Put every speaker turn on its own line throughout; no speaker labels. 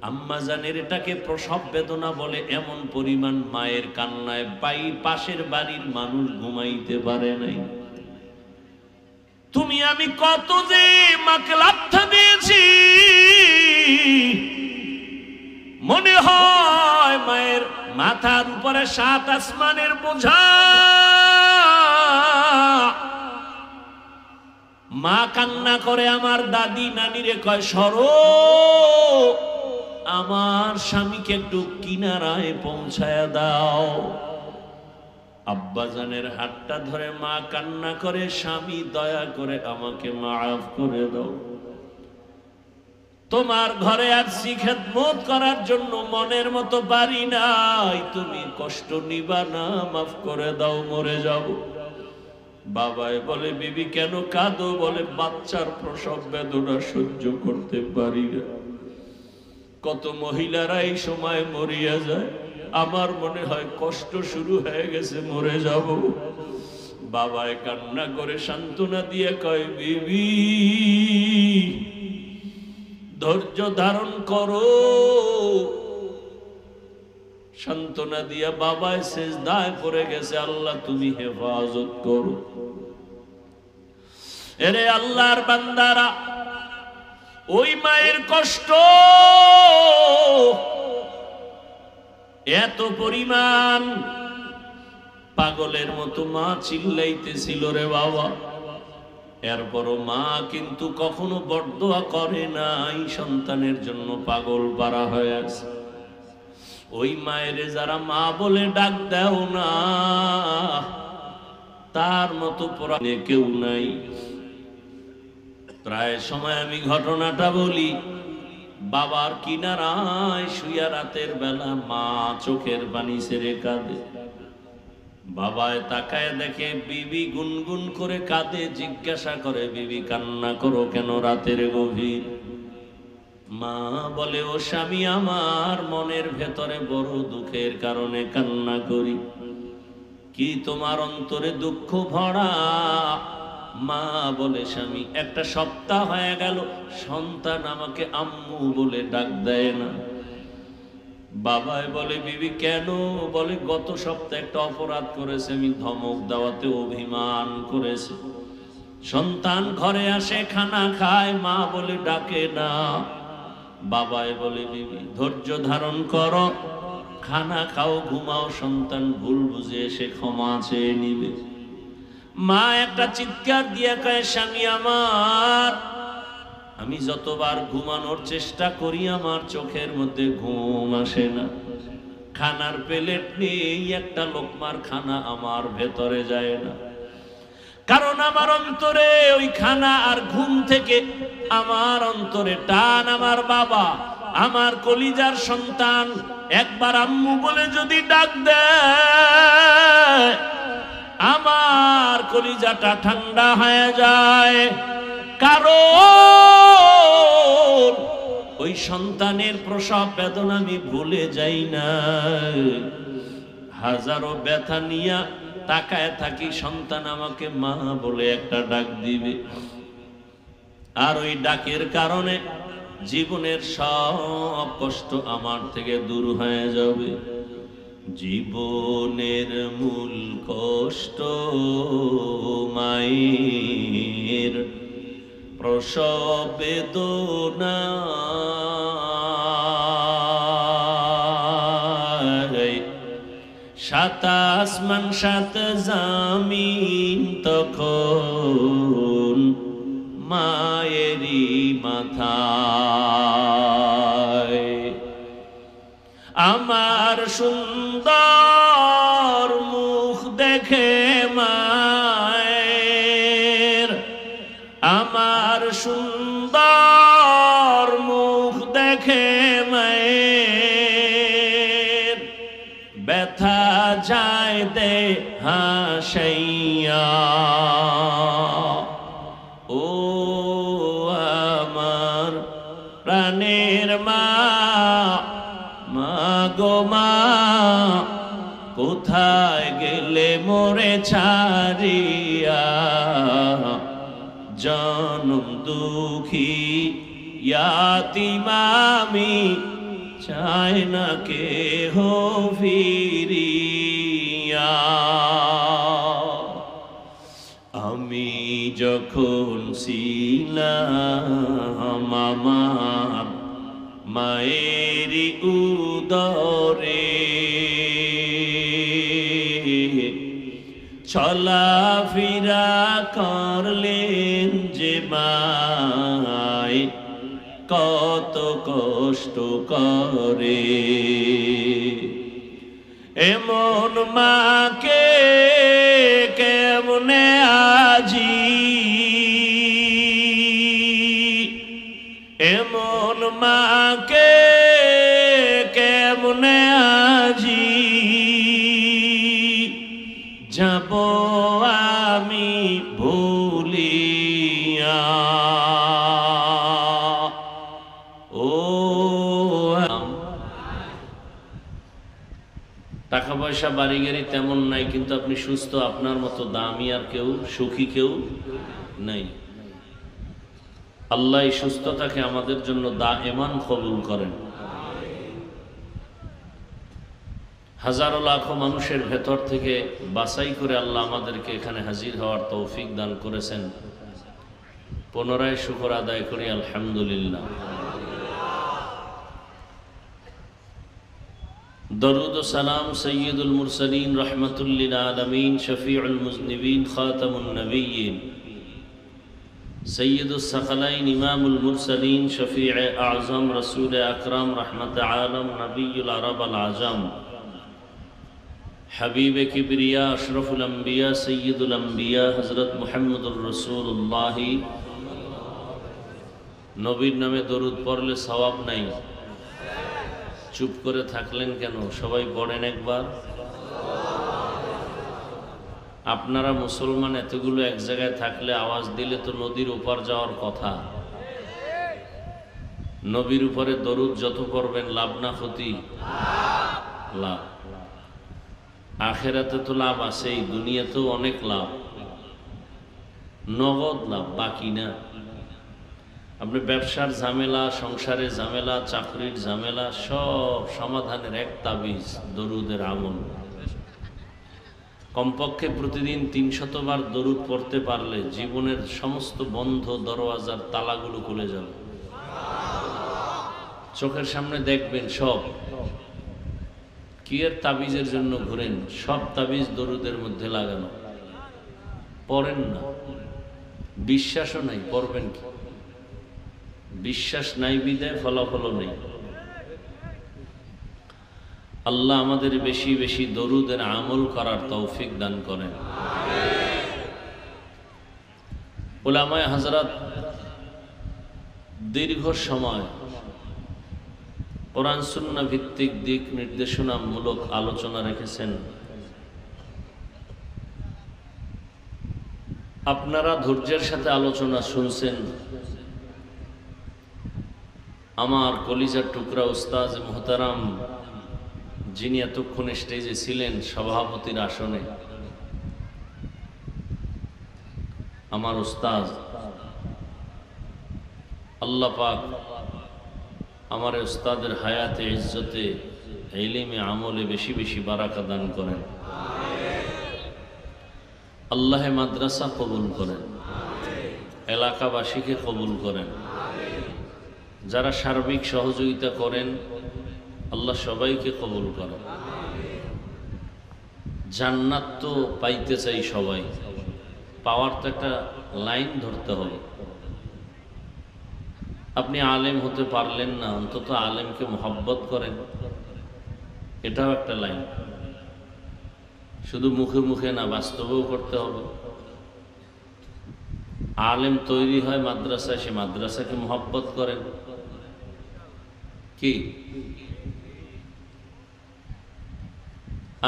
আম্মা জানের এটাকে প্রসব বেদনা বলে। এমন পরিমাণ মায়ের কান্নায় পাশের বাড়ির মানুষ ঘুমাইতে পারে নাই। তুমি আমি কত যে মাকে লাথা দিয়েছি, মনে হয় মায়ের মাথার উপরে 7 আসমানের বোঝা। মা কান্না করে আমার দাদি নানিরে কয়, সরো, আমার স্বামীকে একটু কিনারায় পৌঁছায়া দাও। আব্বাজানের হাতটা ধরে মা কান্না করে, স্বামী দয়া করে আমাকে মাফ করে দাও, তোমার ঘরে আসছি খেদমত করার জন্য, মনের মতো পারি নাই, তুমি কষ্ট নিবা না, মাফ করে দাও, মরে যাব। বাবাই বলে, বিবি কেন কাঁদো? বলে, বাচ্চার প্রসব বেদনা সহ্য করতে পারি না। কত মহিলারা এই সময় মরিয়া যায়, আমার মনে হয় কষ্ট শুরু হয়ে গেছে, মরে যাব। বাবায় কান্না করে সান্ত্বনা দিয়ে কয়, বিবি ধৈর্য ধারণ করো। সান্ত্বনা দিয়া বাবায় সেজদায় পড়ে গেছে, আল্লাহ তুমি হেফাজত করো। এরে আল্লাহর বান্দারা, ওই মায়ের কষ্ট এত পরিমাণ, পাগলের মতো মা চিল্লাইতেছিল রে বাবা। এরপরও মা কিন্তু কখনো বরদোয়া করে নাই, সন্তানের জন্য পাগল পারা হয়ে আছে। ওই মায়ের যারা মা বলে ডাক দাও না, তার মতো পরাণে কেউ নাই। প্রায় সময় আমি ঘটনাটা বলি, বাবার কিনারায় শুইয়া রাতের বেলা মা চোখের পানি ছেড়ে কাঁদে। বাবায় তাকায় দেখে বিবি গুনগুন করে কাঁদে। জিজ্ঞাসা করে, বিবি কান্না করো কেন রাতের গভীর? মা বলে, ও স্বামী, আমার মনের ভেতরে বড় দুঃখের কারণে কান্না করি। কি তোমার অন্তরে দুঃখ ভরা? মা বলে, স্বামী, একটা সপ্তাহ হয়ে গেল সন্তান আমাকে আম্মু বলে ডাক দেয় না। বাবাই বলে, বিবি কেন? বলে, গত সপ্তাহে একটা অপরাধ করেছে, আমি ধমক দেওয়াতে অভিমান করেছে। সন্তান ঘরে আসে, খানা খায়, মা বলে ডাকে না। বাবাই বলে, বিবি ধৈর্য ধারণ করো, খানা খাও, ঘুমাও, সন্তান ভুল বুঝে এসে ক্ষমা চেয়ে নিবে। মা একটা চিৎকার দিয়ে কয়, স্বামী আমার, আমি যতবার ঘুমানোর চেষ্টা করি আমার চোখের মধ্যে ঘুম আসে না। খানার প্লেট নেই, একটা লোকমার খানা আমার ভেতরে যায় না, কারণ আমার অন্তরে ওই খানা আর ঘুম থেকে আমার অন্তরে টান আমার বাবা, আমার কলিজার সন্তান একবার আম্মু বলে যদি ডাক দেয়, আমার কলিজাটা ঠান্ডা হয়ে যায়। কারণ ওই সন্তানের প্রসব বেদনা আমি ভুলে যাই না। হাজারো ব্যথা নিয়া তাকায় থাকি, সন্তান আমাকে মা বলে একটা ডাক দিবে, আর ওই ডাকের কারণে জীবনের সব কষ্ট আমার থেকে দূর হয়ে যাবে। জীবনের মূল কষ্ট মায়ের প্রসব বেদনা, 7 আসমান 7 জামিন তখন মায়েরই মাথায়। আমার সুন্দর মুখ দেখে মায়ের, আমার সুন্দর মুখ দেখে মায়ের, ব্যথা যায় দে হাসাইয়া। ও আমার প্রাণের মা, মা গো মা, কোথায় গেলে মোরে ছাড়িয়া? জনম দুঃখী ইয়াতীম আমি, চায় না কেহ ফিরিয়া। আমি যখন ছিলাম আমার মায়েরই উদরে, চলাফেরা করলেন যে মায় কত কষ্ট করে। এমন মাকে কেমনে আজি, এমন মাকে কেমনে আজি যাব আমি ভুলিয়া। ও টাকা পয়সা বাড়ি গাড়ি তেমন নাই, কিন্তু আপনি সুস্থ, আপনার মতো দামি আর কেউ সুখী কেউ নাই। আল্লাহ এই সুস্থতাকে আমাদের জন্য দায়েমান কবুল করেন। হাজারো লাখো মানুষের ভেতর থেকে বাছাই করে আল্লাহ আমাদেরকে এখানে হাজির হওয়ার তৌফিক দান করেছেন। পুনরায় শুকর আদায় করি আলহামদুলিল্লাহ। দরুদ ও সালাম সৈয়দুল মুরসালিন রহমতুল লিল আলামিন শফিউল মুজনিবিন খাতামুন নবিয়্যিন সৈয়দুস সাকালাইন ইমামুল মুরসালিন শফিউ আযম রাসূল আকরাম রহমত আলম নবিয়ুল আরব আল আজম হাবিব কিবরিয়া আশরফুল আম্বিয়া সৈয়দুল আম্বিয়া হযরত মুহাম্মদুর রাসূলুল্লাহ। নবীর নামে দরুদ পড়লে সওয়াব নাই। চুপ করে থাকলেন কেন? সবাই পড়েন একবার। আপনারা মুসলমান এতগুলো এক জায়গায় থাকলে আওয়াজ দিলে তো নদীর ওপার যাওয়ার কথা। নবীর উপরে দরুদ যত পড়বেন লাভ না ক্ষতি? লাভ। আখেরাতে তো লাভ আছেই, দুনিয়াতেও অনেক লাভ, নগদ লাভ, বাকি না। আপনি ব্যবসার ঝামেলা, সংসারের ঝামেলা, চাকরির ঝামেলা সব সমাধানের এক তাবিজ দরুদের আমল। কমপক্ষে প্রতিদিন 300 বার দরুদ পড়তে পারলে জীবনের সমস্ত বন্ধ দরওয়াজার তালাগুলো খুলে যাবে। চোখের সামনে দেখবেন সব। কি এর তাবিজের জন্য ঘুরেন? সব তাবিজ দরুদের মধ্যে লাগানো। পড়েন না, বিশ্বাসও নাই, পড়বেন কি? বিশ্বাস নাই বিদায় ফলাফল নেই। আল্লাহ আমাদের বেশি বেশি দরুদের আমল করার তৌফিক দান করেন। উলামায়ে হযরত দীর্ঘ সময় কোরআন সুন্নাহ ভিত্তিক দিক নির্দেশনামূলক আলোচনা রেখেছেন। আপনারা ধৈর্যের সাথে আলোচনা শুনছেন। আমার কলিজার টুকরা উস্তাজ মুহতারাম, যিনি এতক্ষণ স্টেজে ছিলেন সভাপতির আসনে, আমার উস্তাজ, আল্লাহ পাক আমার উস্তাদের হায়াতে ইজ্জতে ইলমে আমলে বেশি বেশি বারাকা দান করেন। আল্লাহ মাদ্রাসা কবুল করেন, এলাকাবাসীকে কবুল করেন, যারা সার্বিক সহযোগিতা করেন আল্লাহ সবাইকে কবুল করেন। জান্নাত তো পাইতে চাই সবাই, পাওয়ার তো একটা লাইন ধরতে হবে। আপনি আলেম হতে পারলেন না, অন্তত আলেমকে মোহাব্বত করেন, এটাও একটা লাইন। শুধু মুখে মুখে না, বাস্তবেও করতে হবে। আলেম তৈরি হয় মাদ্রাসায়, সে মাদ্রাসাকে মোহাব্বত করেন। কি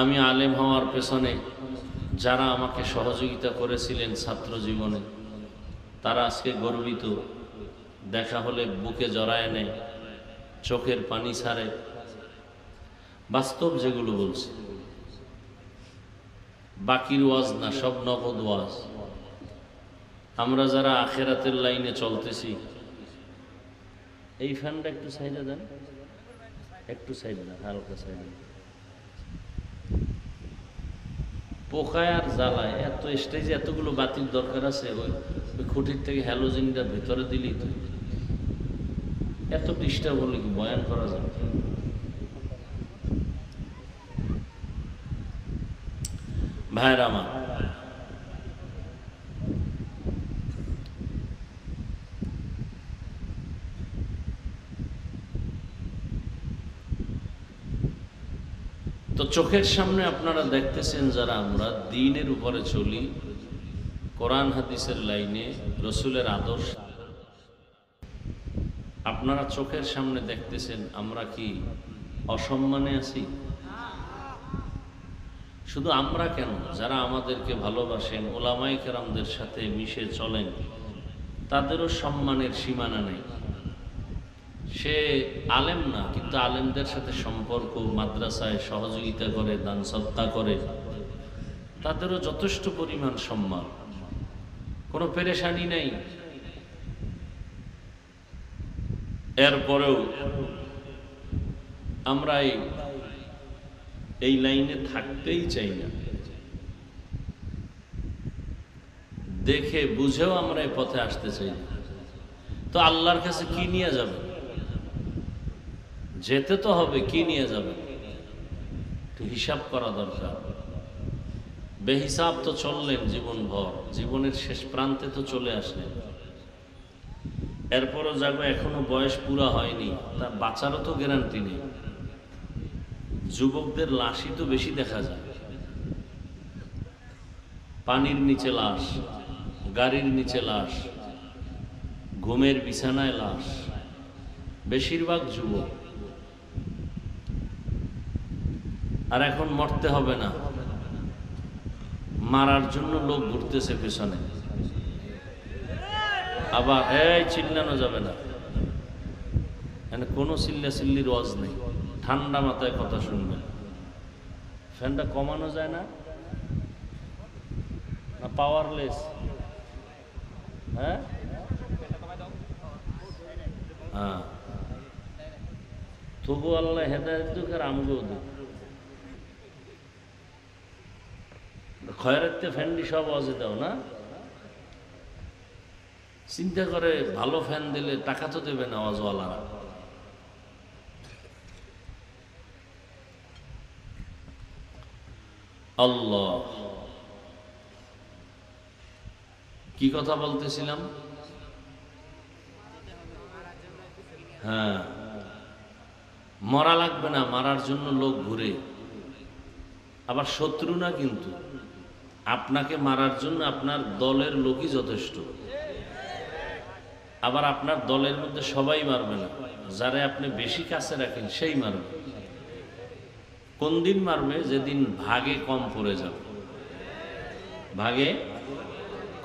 আমি আলেম হওয়ার পেছনে যারা আমাকে সহযোগিতা করেছিলেন ছাত্র জীবনে, তারা আজকে গর্বিত। দেখা হলে বুকে জড়ায় নেয়, চোখের পানি ছাড়ে। বাস্তব যেগুলো বলছে, বাকির ওয়াজ না, সব নগদ ওয়াজ। আমরা যারা আখেরাতের লাইনে চলতেছি, এই ফ্যানটা একটু সাইডে দেন, একটু সাইড না, হালকা সাইড। পোকায় আর জ্বালায় এত স্টেজে এতগুলো বাতির দরকার আছে, ওই খুঁটির থেকে হ্যালোজেনটা ভেতরে দিলেই তো। এত ডিস্টার্ব হলে কি বয়ান করা যাবে? ভাইরা আমার, তো চোখের সামনে আপনারা দেখতেছেন যারা আমরা দ্বীনের উপরে চলি, কোরআন হাদিসের লাইনে, রসুলের আদর্শ, আপনারা চোখের সামনে দেখতেছেন আমরা কি অসম্মানে আছি? শুধু আমরা কেন, যারা আমাদেরকে ভালোবাসেন, ওলামায়ে কেরামদের সাথে মিশে চলেন, তাদেরও সম্মানের সীমানা নেই। সে আলেম না, কিন্তু আলেমদের সাথে সম্পর্ক, মাদ্রাসায় সহযোগিতা করে, দান সদকা করে, তাদেরও যথেষ্ট পরিমাণ সম্মান, কোনো পেরেশানি নেই। এরপরেও আমরা এই লাইনে থাকতেই চাই না। দেখে বুঝেও আমরা এই পথে আসতে চাই না। তো আল্লাহর কাছে কি নিয়ে যাবে? যেতে তো হবে, কি নিয়ে যাবে? একটু হিসাব করা দরকার। বেহিসাব তো চললেন জীবনভর, জীবনের শেষ প্রান্তে তো চলে আসলেন। এরপরও যাবো, এখনো বয়স পুরা হয়নি, তা বাঁচারও তো গ্যারান্টি নেই। যুবকদের লাশই তো বেশি দেখা যায়, পানির নিচে লাশ, গাড়ির নিচে লাশ, ঘুমের বিছানায় লাশ, বেশিরভাগ যুবক। আর এখন মরতে হবে না, মারার জন্য লোক ঘুরতেছে পেছনে। আবার এই চিল্লানো যাবে না, কোনো চিল্লা চিল্লির ওয়াজ নেই, ঠান্ডা মাথায় কথা শুনবেন। ফ্যানটা কমানো যায় না? না পাওয়ারলেস? হ্যাঁ হ্যাঁ, তবু আল্লাহ হেদায়েত দুঃখ আর আমগো দুঃখ। খয়রাতে ফ্যানটি সব আওয়াজে দাও না। চিন্তা করে, ভালো ফ্যান দিলে টাকা তো দেবে না আওয়াজওয়ালারা। আল্লাহ, কি কথা বলতেছিলাম? হ্যাঁ, মরা লাগবে না, মারার জন্য লোক ঘুরে। আবার শত্রু না, কিন্তু আপনাকে মারার জন্য আপনার দলের লোকই যথেষ্ট। আবার আপনার দলের মধ্যে সবাই মারবে না, যারা আপনি বেশি কাছে রাখেন সেই মারবে। কোন দিন মারবে? যেদিন ভাগে কম পড়ে যাবে, ভাগে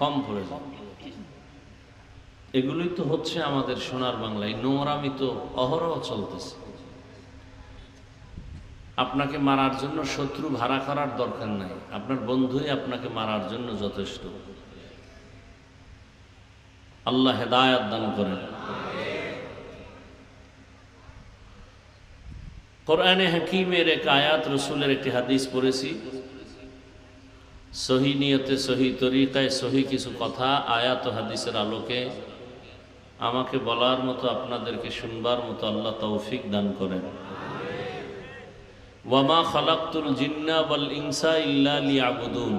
কম পড়ে যাবে। এগুলোই তো হচ্ছে আমাদের সোনার বাংলায়। নোংরামি তো অহরহ চলতেছে। আপনাকে মারার জন্য শত্রু ভাড়া করার দরকার নাই, আপনার বন্ধুই আপনাকে মারার জন্য যথেষ্ট। আল্লাহ হেদায়েত দান করেন। কোরআনে হাকিমের এক আয়াত, রসুলের একটি হাদিস পড়েছি। সহি নিয়তে, সহি তরিকায়, সহি কিছু কথা আয়াত ও হাদিসের আলোকে আমাকে বলার মতো, আপনাদেরকে শুনবার মতো আল্লাহ তৌফিক দান করেন। ওয়ামা খালাকতুল জিন্না ওয়াল ইনসা ইল্লা লিয়াবুদুন।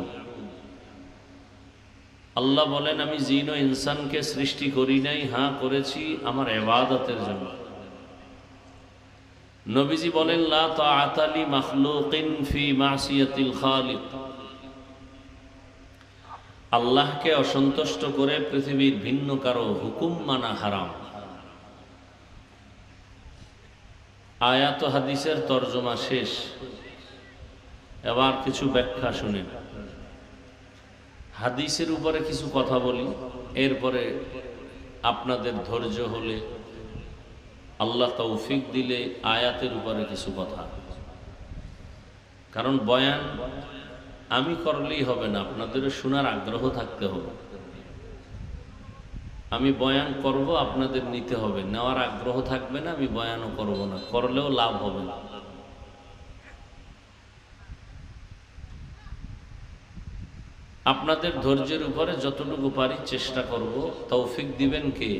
আল্লাহ বলেন, আমি জিন ও ইনসানকে সৃষ্টি করি নাই, হ্যাঁ করেছি আমার ইবাদতের জন্য। নবীজি বলেন, লা তাআতা লি মাখলুকিন ফি মাসিয়াতিল খালিক। আল্লাহকে অসন্তুষ্ট করে পৃথিবীর ভিন্ন কারো হুকুম মানা হারাম। আয়াত ও হাদিসের তরজমা শেষ। এবার কিছু ব্যাখ্যা শুনেন। হাদিসের উপরে কিছু কথা বলি, এরপরে আপনাদের ধৈর্য হলে, আল্লাহ তৌফিক দিলে আয়াতের উপরে কিছু কথা। কারণ বয়ান আমি করলেই হবে না, আপনাদেরও শোনার আগ্রহ থাকতে হবে। আমি বয়ান করব, আপনাদের নিতে হবে, নেওয়ার আগ্রহ থাকবে না, আমি বয়ানও করব না, করলেও লাভ হবে না। আপনাদের ধৈর্যের উপরে যতটুকু পারি চেষ্টা করব। তৌফিক দিবেন কে?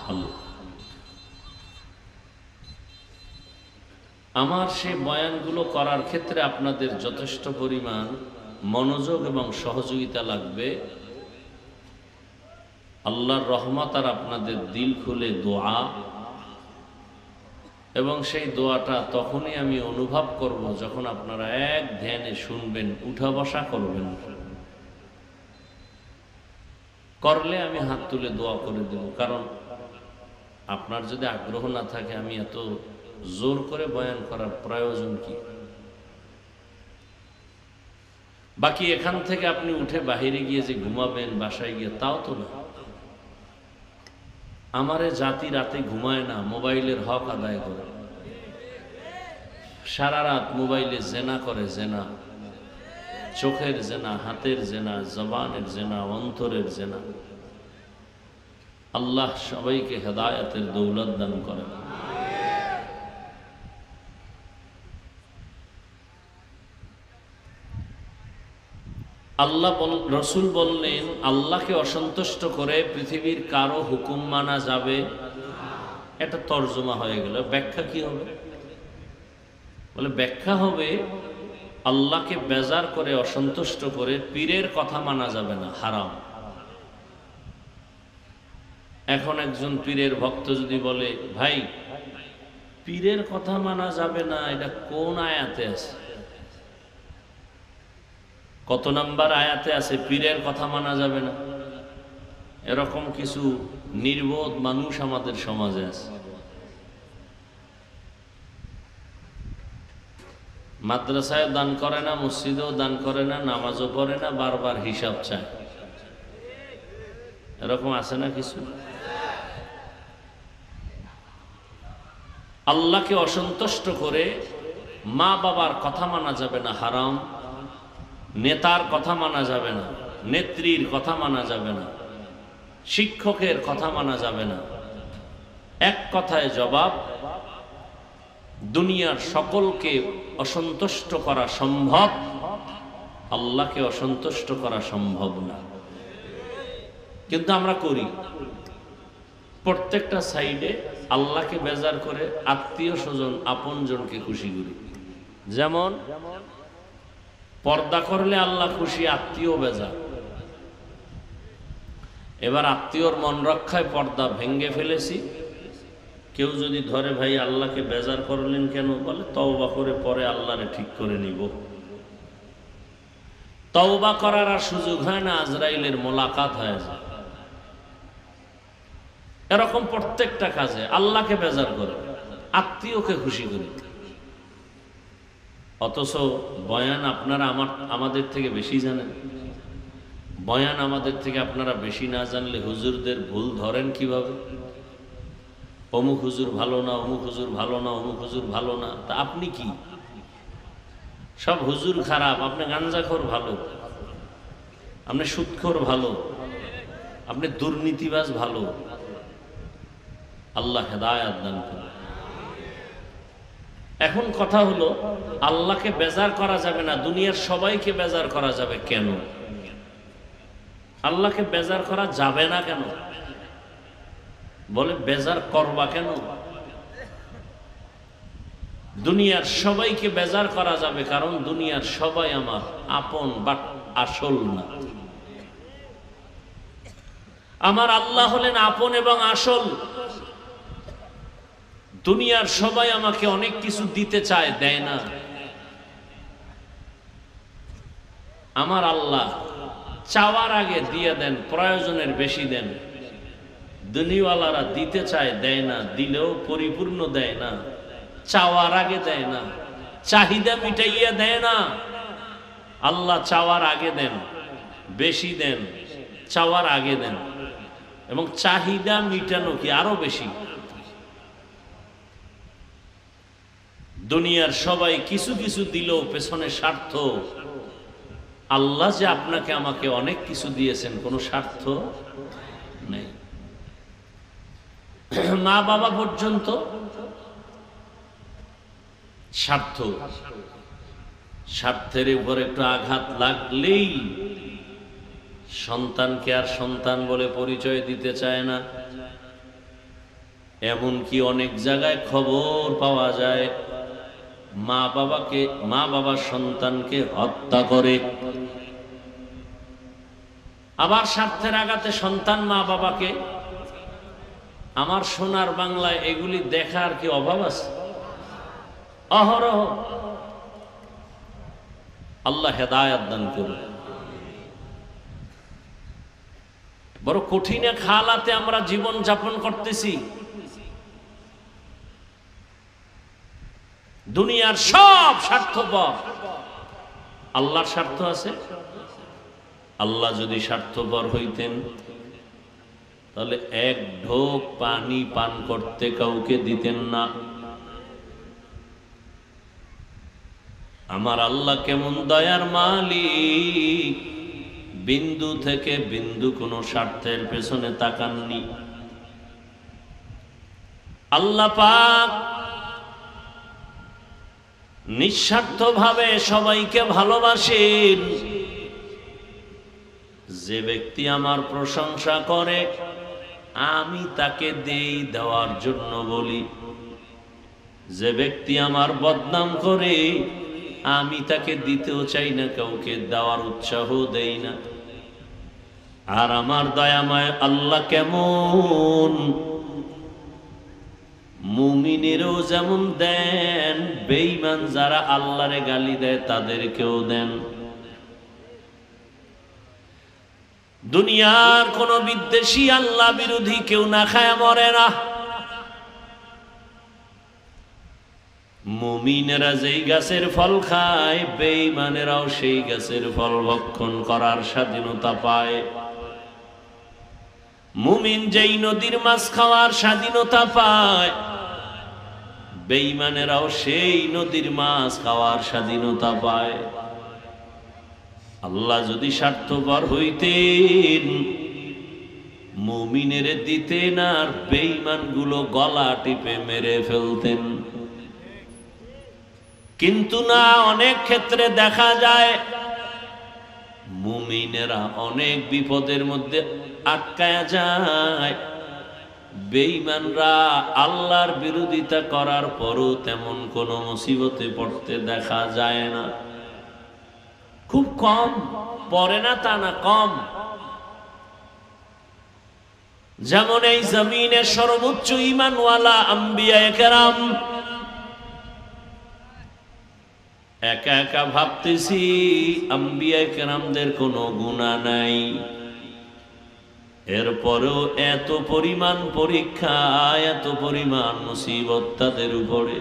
আল্লাহ। আমার সেই বয়ানগুলো করার ক্ষেত্রে আপনাদের যথেষ্ট পরিমাণ মনোযোগ এবং সহযোগিতা লাগবে। আল্লাহর রহমত আর আপনাদের দিল খুলে দোয়া, এবং সেই দোয়াটা তখনই আমি অনুভব করব যখন আপনারা এক ধ্যানে শুনবেন, উঠা বসা করবেন। করলে আমি হাত তুলে দোয়া করে দেব, কারণ আপনার যদি আগ্রহ না থাকে আমি এত জোর করে বয়ান করার প্রয়োজন কি? বাকি এখান থেকে আপনি উঠে বাহিরে গিয়ে যে ঘুমাবেন, বাসায় গিয়ে, তাও তো না। আমারে জাতি রাতে ঘুমায় না, মোবাইলের হক আদায় করে, সারা রাত মোবাইলে জেনা করে, জেনা, চোখের জেনা, হাতের জেনা, জবানের জেনা, অন্তরের জেনা। আল্লাহ সবাইকে হেদায়েতের দৌলত দান করেন। আল্লাহ রসুল বললেন, আল্লাহকে অসন্তুষ্ট করে পৃথিবীর কারো হুকুম মানা যাবে। এটা তর্জমা হয়ে গেল। ব্যাখ্যা কি হবে? বলে ব্যাখ্যা হবে, আল্লাহকে বেজার করে, অসন্তুষ্ট করে পীরের কথা মানা যাবে না, হারাম। এখন একজন পীরের ভক্ত যদি বলে, ভাই পীরের কথা মানা যাবে না, এটা কোন আয়াতে আছে? কত নাম্বার আয়াতে আছে পীরের কথা মানা যাবে না? এরকম কিছু নির্বোধ মানুষ আমাদের সমাজে আছে। মাদ্রাসায় দান করে না, মসজিদেও দান করে না, নামাজও পড়ে না, বারবার হিসাব চায়। এরকম আছে না কিছু? আল্লাহকে অসন্তুষ্ট করে মা বাবার কথা মানা যাবে না, হারাম। নেতার কথা মানা যাবে না, নেত্রীর কথা মানা যাবে না, শিক্ষকের কথা মানা যাবে না। এক কথায় জবাব, দুনিয়ার সকলকে অসন্তুষ্ট করা সম্ভব, আল্লাহকে অসন্তুষ্ট করা সম্ভব না। কিন্তু আমরা করি। প্রত্যেকটা সাইডে আল্লাহকে বেজার করে আত্মীয় স্বজন, আপনজনকে খুশি করি। যেমন পর্দা করলে আল্লাহ খুশি, আত্মীয় বেজার। এবার আত্মীয়র মন রক্ষায় পর্দা ভেঙ্গে ফেলেছি। কেউ যদি ধরে, ভাই আল্লাহকে বেজার করলেন কেন? বলে তওবা করে পরে আল্লাহরে ঠিক করে নিব। তওবা করার আর সুযোগ হয় না, আজরাইলের মোলাকাত হয়ে যায়। এরকম প্রত্যেকটা কাজে আল্লাহকে বেজার করে, আত্মীয়কে খুশি করি। অথচ বয়ান আপনারা আমাদের থেকে বেশি জানেন। বয়ান আমাদের থেকে আপনারা বেশি না জানলে হুজুরদের ভুল ধরেন কিভাবে? অমুক হুজুর ভালো না, অমুক হুজুর ভালো না, অমুক হুজুর ভালো না। তা আপনি কি? সব হুজুর খারাপ, আপনি গাঞ্জাখোর ভালো, আপনি সুদখোর ভালো, আপনি দুর্নীতিবাজ ভালো। আল্লাহ হেদায়েত দান করেন। এখন কথা হলো, আল্লাহকে বেজার করা যাবে না, দুনিয়ার সবাইকে বেজার করা যাবে কেন? আল্লাহকে বেজার করা যাবে না কেন? বলে বেজার করবা কেন? দুনিয়ার সবাইকে বেজার করা যাবে, কারণ দুনিয়ার সবাই আমার আপন, বাট আসল না। আমার আল্লাহ হলেন আপন এবং আসল। দুনিয়ার সবাই আমাকে অনেক কিছু দিতে চায়, দেয় না। আমার আল্লাহ চাওয়ার আগে দিয়ে দেন, প্রয়োজনের বেশি দেন। দুনিয়াওয়ালারা দিতে চায়, দেয় না, দিলেও পরিপূর্ণ দেয় না। চাওয়ার আগে দেয় না, চাহিদা মিটাইয়া দেয় না। আল্লাহ চাওয়ার আগে দেন, বেশি দেন, চাওয়ার আগে দেন। এবং চাহিদা মিটানো কি আরো বেশি। দুনিয়ার সবাই কিছু কিছু দিলেও পেছনে স্বার্থ। আল্লাহ যে আপনাকে আমাকে অনেক কিছু দিয়েছেন, কোনো স্বার্থ নেই। মা বাবা পর্যন্ত স্বার্থ, স্বার্থের উপর একটু আঘাত লাগলেই সন্তানকে আর সন্তান বলে পরিচয় দিতে চায় না। এমনকি অনেক জায়গায় খবর পাওয়া যায় মা বাবা সন্তানকে হত্যা করে। আবার স্বার্থের আঘাতে সন্তান মা বাবাকে। আমার সোনার বাংলায় এগুলি দেখার কি অভাব আছে? অহরহ। আল্লাহ হেদায়েত দান করুন। বড় কঠিন এক হালাতে আমরা জীবন যাপন করতেছি। দুনিয়ার সব স্বার্থপর, আল্লাহর স্বার্থ আছে? আল্লাহ যদি স্বার্থপর হইতেন তাহলে এক ঢোক পানি পান করতে কাউকে দিতেন না। আমার আল্লাহ কেমন দয়ার মালিক, বিন্দু থেকে বিন্দু কোনো স্বার্থের পেছনে তাকাননি। আল্লাহ পাক নিঃস্বার্থভাবে সবাইকে ভালোবাসেন। যে ব্যক্তি আমার প্রশংসা করে আমি তাকে দেওয়ার জন্য বলি, যে ব্যক্তি আমার বদনাম করে আমি তাকে দিতেও চাই না, কাউকে দেওয়ার উৎসাহ দেই না। আর আমার দয়াময় আল্লাহ কেমন, মুমিনেরও যেমন দেন, বেঈমান যারা আল্লাহরে গালি দেয় তাদেরকেও দেন। দুনিয়ার কোন বিদ্বেষী আল্লাহ বিরোধী কেউ না খায় মরে না। মুমিনেরা যেই গাছের ফল খায় বেঈমানেরাও সেই গাছের ফল ভক্ষণ করার স্বাধীনতা পায়। মুমিন যেই নদীর মাছ খাওয়ার স্বাধীনতা পায় বেঈমানেরাও সেই নদীর মাছ খাওয়ার স্বাধীনতা পায়। আল্লাহ যদি স্বার্থপর হইতেন মুমিনের দিতেন আর বেঈমান গুলো গলা টিপে মেরে ফেলতেন। কিন্তু না, অনেক ক্ষেত্রে দেখা যায় মুমিনেরা অনেক বিপদের মধ্যে আটকায়া যায়, বেঈমানরা আল্লাহর বিরোধিতা করার পরও তেমন কোন মুসিবতে পড়তে দেখা যায় না। খুব কম পড়ে না, তা না, কম। যেমন এই জমিনের সর্বোচ্চ ঈমানওয়ালা আম্বিয়ায়ে কেরাম, একা একা ভাবতেছি আম্বিয়ায়ে কেরামদের কোনো গুনাহ নাই, এরপরেও এত পরিমাণ পরীক্ষা, এত পরিমাণ মুসিবত তাদের উপরে।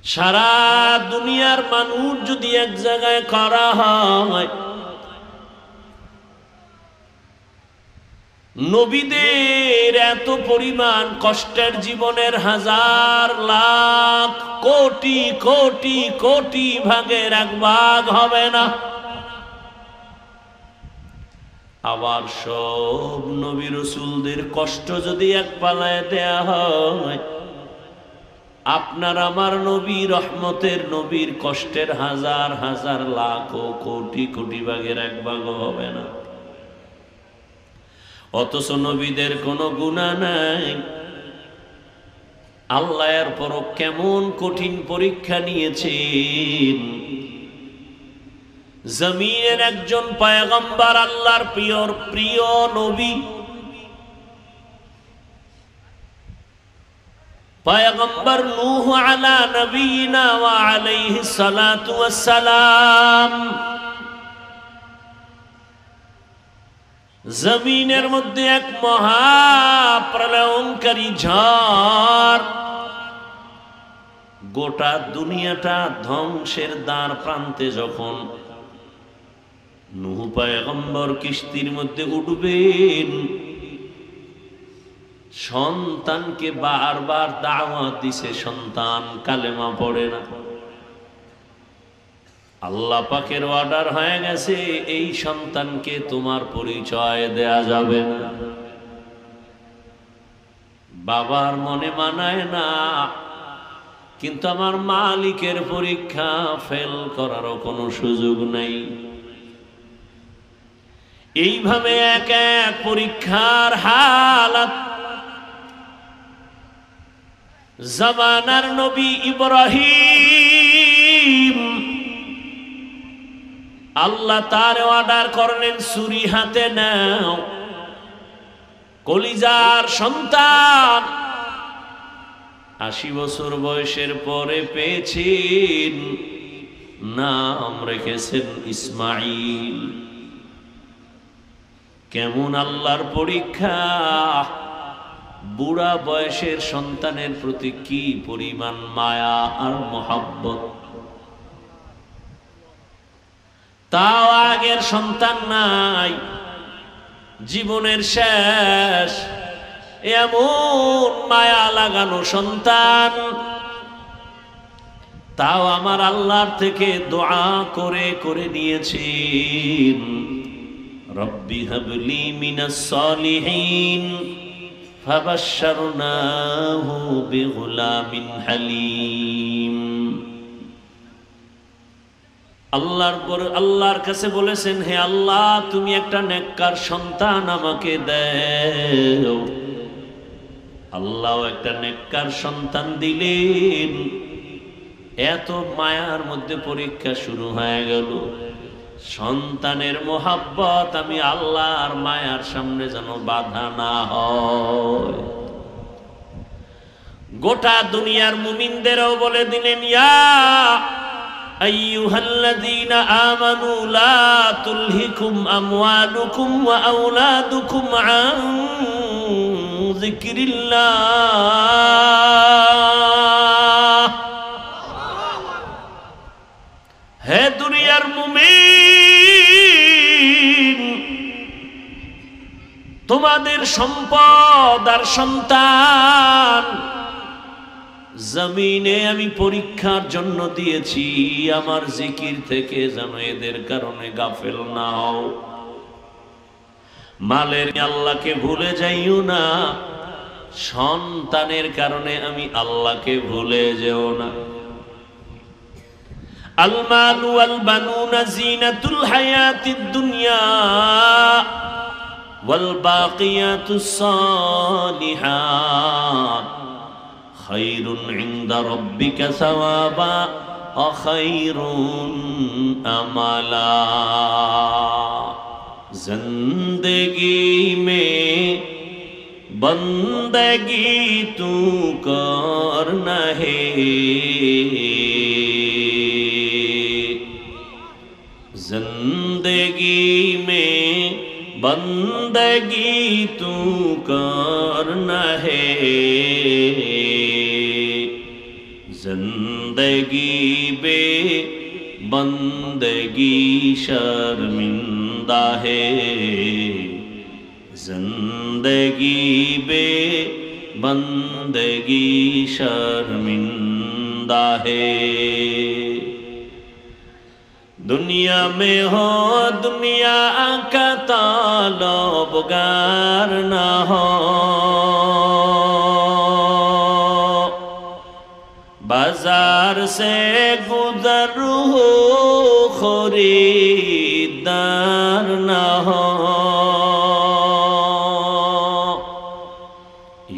সারা দুনিয়ার মানুষ যদি এক জায়গায় করা হয়, নবীদের এত পরিমাণ কষ্টের জীবনের হাজার লাখ কোটি কোটি কোটি ভাগের এক ভাগ হবে না। আবার সব নবী রাসূলদের কষ্ট যদি এক পালায় দেয়া হয়, আপনার আমার নবী রহমতের নবীর কষ্টের হাজার হাজার লাখ ও কোটি কোটি ভাগের এক ভাগ হবে না। অথচ নবীদের কোনো গুনাহ নাই, আল্লাহ এর পর কেমন কঠিন পরীক্ষা নিয়েছেন। জমিনের একজন পয়গম্বর, আল্লাহর প্রিয় নবী, পয়গম্বর নূহ আলা নবীনা ওয়া আলাইহিস সালাতু ওয়াস সালাম, জমিনের মধ্যে এক মহা প্রলয়ঙ্কারী ঝড়, গোটা দুনিয়াটা ধ্বংসের দ্বার প্রান্তে যখন নূহ পয়গম্বর কিস্তির মধ্যে উঠবেন, সন্তানকে বারবার দাওয়াত দিছে, সন্তান কালেমা পড়ে না। আল্লাহ পাকের অর্ডার হয়ে গেছে, এই সন্তানকে তোমার পরিচয় দেয়া যাবে না। বাবার মনে মানায় না, কিন্তু আমার মালিকের পরীক্ষা ফেল করারও কোনো সুযোগ নাই। এইভাবে এক এক পরীক্ষার হালাত জামানার নবী ইব্রাহিম, আল্লাহ তার অর্ডার করলেন ছুরি হাতে নাও, কলিজার সন্তান 80 বছর বয়সের পরে পেয়েছেন, নাম রেখেছেন ইসমাইল। কেমন আল্লাহর পরীক্ষা! বুড়া বয়সের সন্তানের প্রতি কি পরিমাণ মায়া আর মহব্বত! তাও আগের সন্তান নাই, জীবনের শেষ, এমন মায়া লাগানো সন্তান। তাও আমার আল্লাহর থেকে দোয়া করে করে নিয়েছেন, রব্বি হাবলি মিনাস সালিহিন, ফাবাশশারনাহু বিগুলামিন হালিম। আল্লাহর কাছে বলেছেন, হে আল্লাহ, তুমি একটা নেককার সন্তান আমাকে দাও। আল্লাহ একটা নেককার সন্তান দিলেন। এত মায়ার মধ্যে পরীক্ষা শুরু হয়ে গেল। সন্তানের মোহাব্বত আমি আল্লাহর মায়ার সামনে যেন বাধা না হয়। গোটা দুনিয়ার মুমিনদেরও বলে দিলেন, ইয়া আইয়ুহাল্লাযীনা আমানু লা তুলহিকুম আমওয়ালুকুম ওয়া আওলাদুকুম আন যিকরিল্লাহ। হে দুনিয়ার মুমিন, তোমাদের সম্পদ আর সন্তান জমিনে আমি পরীক্ষার জন্য দিয়েছি, আমার জিকির থেকে যেন এদের কারণে গাফেল না হও। মালের আল্লাহকে ভুলে যাইও না, সন্তানের কারণে আমি আল্লাহকে ভুলে যেও না। আল মালু ওয়াল বানুনা জিনাতুল হায়াতিদ দুনিয়া ওয়াল বাকিয়াতুস সালিহাত খায়রুন ইনদা রাব্বিকা সাওয়াবা ওয়া খায়রুন আমালা। जिंदगी में बंदगी तू करना है, जिंदगी में बंदगी तू करना है, जिंदगी बे बंदगी शर्मिंदा है, जिंदगी बे बंदगी शर्मिंदा है। दुनिया में हो दुनिया का ताल्लुबगार ना हो, बाजार से गुजर हो खरीदार ना हो।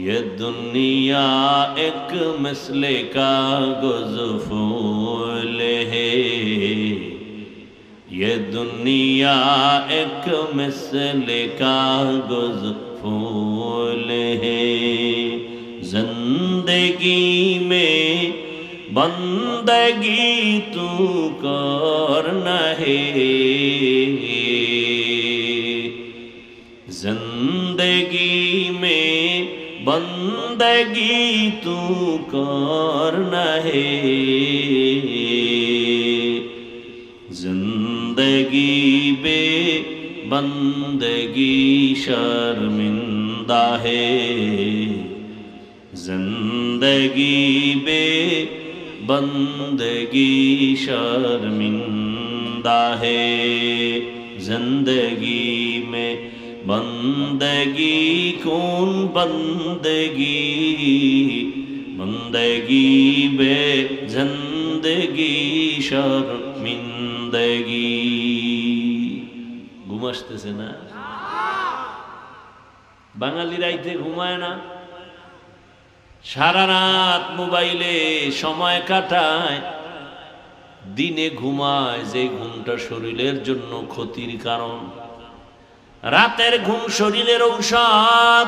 ये दुनिया एक मसले का गुज़फूल है, ये दुनिया एक मसले का गुज़फूल है, जिंदगी में बंदगी तू करना है, जिंदगी में बंदगी तू करना है, जिंदगी बे बंदगी शर्मिंदा है, जिंदगी बे बंदगी शर्मिंदा है, जिंदगी में बंदगी कौन बंदगी बंदगी बे जिंदगी शर्मिंदगी ঘুম আসতেছে না বাঙালি রাইতে ঘুমায় না সারা রাত মোবাইলে সময় কাটায় দিনে ঘুমায় যে ঘুমটা শরীরের জন্য ক্ষতির কারণ রাতের ঘুম শরীরের ঔষধ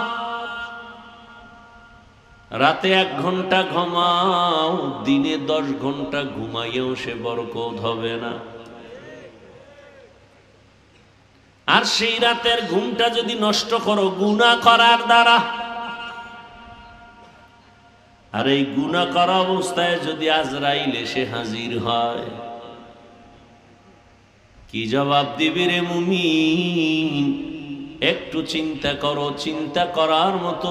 রাতে 1 ঘন্টা ঘুমাও দিনে 10 ঘন্টা ঘুমাইও সে বরকত হবে না আর সেই রাতের ঘুমটা যদি নষ্ট করো গুনাহ করার দ্বারা আর এই গুনাহ করা অবস্থায় যদি আজরাইল এসে হাজির হয় কি জবাব দিবি রে মুমিন একটু চিন্তা করো চিন্তা করার মতো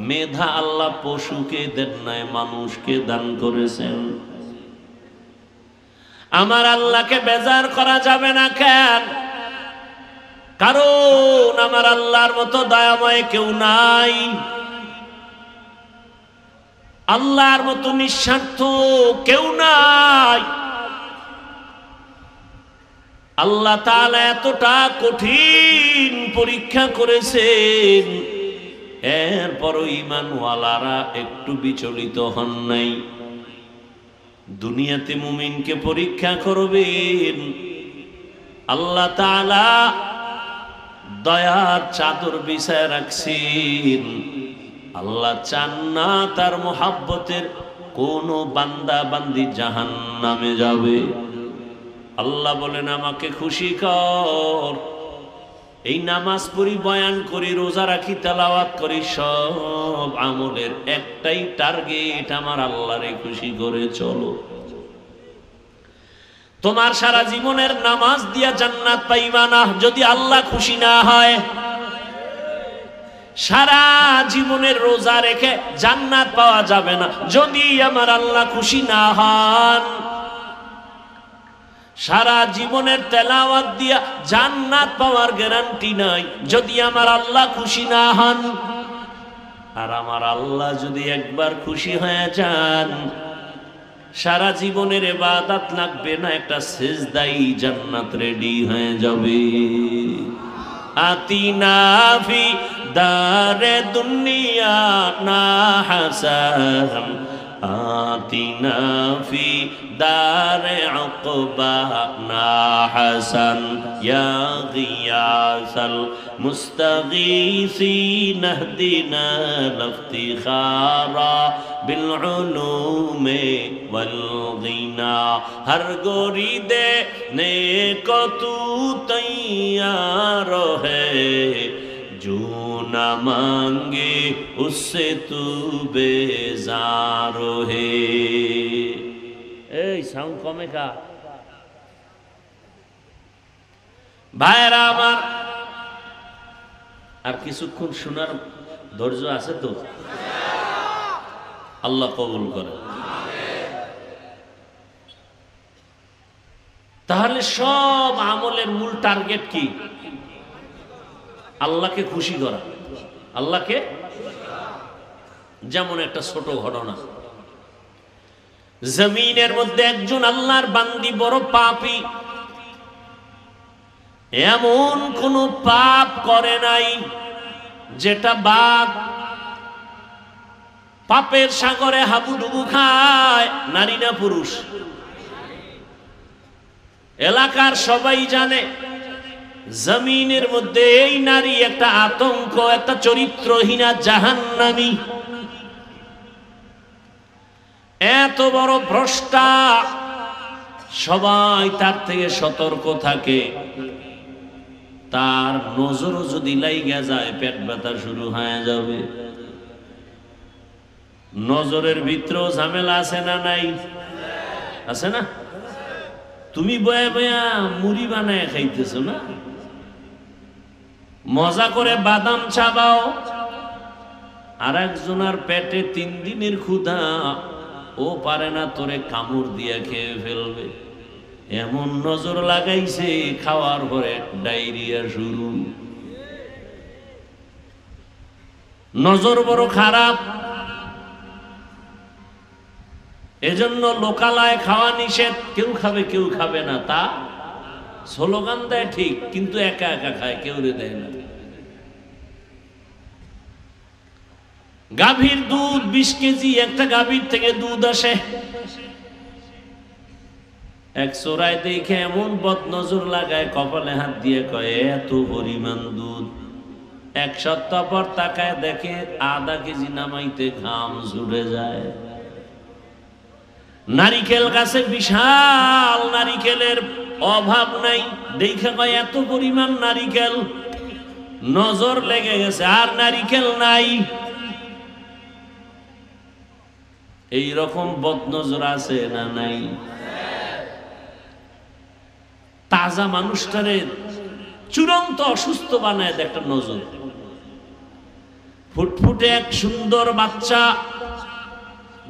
মেধা আল্লাহ পশুকে দেন নাই মানুষকে দান করেছেন আমার আল্লাহকে বেজার করা যাবে না কেন কারণ আমার আল্লাহর মতো দয়াময় কেউ নাই আল্লাহর মতো নিঃস্বার্থ কেউ নাই আল্লাহ তাআলা এতটা কঠিন পরীক্ষা করেছেন এরপরও ঈমানওয়ালারা একটু বিচলিত হন নাই দুনিয়াতে মুমিনকে পরীক্ষা করবেন আল্লাহ তাআলা দয়ার চাদর বিছায় রাখছেন আল্লাহ চান না তার মোহাব্বতের কোন বান্দা বান্দি জাহান্নামে যাবে আল্লাহ বলেন আমাকে খুশি কর এই নামাজ পড়ি বয়ান করি রোজা রাখি তেলাওয়াত করি সব আমলের একটাই টার্গেট আমার আল্লাহরে খুশি করে চলো তোমার সারা জীবনের নামাজ দিয়া জান্নাত পাইবা না যদি আল্লাহ খুশি না হয় সারা জীবনের রোজা রেখে জান্নাত পাওয়া যাবে না যদি আমার আল্লাহ খুশি না হন সারা জীবনের তেলাওয়াত দিয়া জান্নাত পাওয়ার গ্যারান্টি নাই যদি আমার আল্লাহ খুশি না হন আর আমার আল্লাহ যদি একবার খুশি হয়ে যান সারা জীবনের ইবাদত লাগবে না একটা সিজদাই জান্নাত রেডি হয়ে যাবে আতিনা ফি দারে দুনিয়া না হাসান আতিনা ফি দারে উকবা না হাসান ইয়া গিয়াসাল মুস্তাগীসিন ইহদিনা লিফতিখারা বিল উলুমে ওয়াল গিনা হর গোরি দে নে কো তু তৈয়ার है जो न मांगे उससे तू बेजार है এই সাউন্ড কমে কা ভাইরা আমার আর কিছুক্ষণ শোনার ধৈর্য আছে তো আল্লাহ কবুল করে তাহলে সব আমলের মূল টার্গেট কি আল্লাহকে খুশি করা আল্লাহকে যেমন একটা ছোট ঘটনা জমিনের মধ্যে একজন আল্লাহর বান্দি বড় পাপী এমন কোন পাপ করে নাই যেটা বাপ পাপের সাগরে হাবুডুবু খায় নারী না পুরুষ এলাকার সবাই জানে জমিনের মধ্যে এই নারী একটা আতঙ্ক একটা চরিত্রহীনা জাহান্নামী এত বড় ভ্রষ্টা সবাই তার থেকে সতর্ক থাকে তার নজরও যদি লাইগা যায় পেট ব্যথা শুরু হয়ে যাবে নজরের ভিতরেও ঝামেলা আছে না নাই আছে না তুমি বয়া বয়া মুড়ি বানায় খাইতেছো না মজা করে বাদাম চাবাও আর একজনের পেটে 3 দিনের ক্ষুধা ও পারে না তোরে কামড় দিয়ে খেয়ে ফেলবে এমন নজর লাগাইছে খাওয়ার পরে ডায়রিয়া শুরু নজর বড় খারাপ। এজন্য লোকালয়ে খাওয়া নিষেধ, কেউ খাবে কেউ খাবে না, তা স্লোগান দেয় ঠিক, কিন্তু একা একা খায়, কেউ দেয় না। গাভীর দুধ 20 কেজি, একটা গাভীর থেকে দুধ আসে। এক চোরাই দেখে এমন বদনজর লাগায়, কপালে হাত দিয়ে কয় এত পরিমাণ দুধ। এক সপ্তাহ পর তাকায় দেখে আধা কেজি নামাইতে ঘাম ঝরে যায়। নারিকেল গাছে বিশাল নারিকেলের অভাব নাই, দেখে কয় এত পরিমাণ নারিকেল, নজর লেগে গেছে, আর নারিকেল নাই। এই রকম বদনজর আছে না নাই? তাজা মানুষটারে চূড়ান্ত অসুস্থ বানায় একটা নজর। ফুটফুটে এক সুন্দর বাচ্চা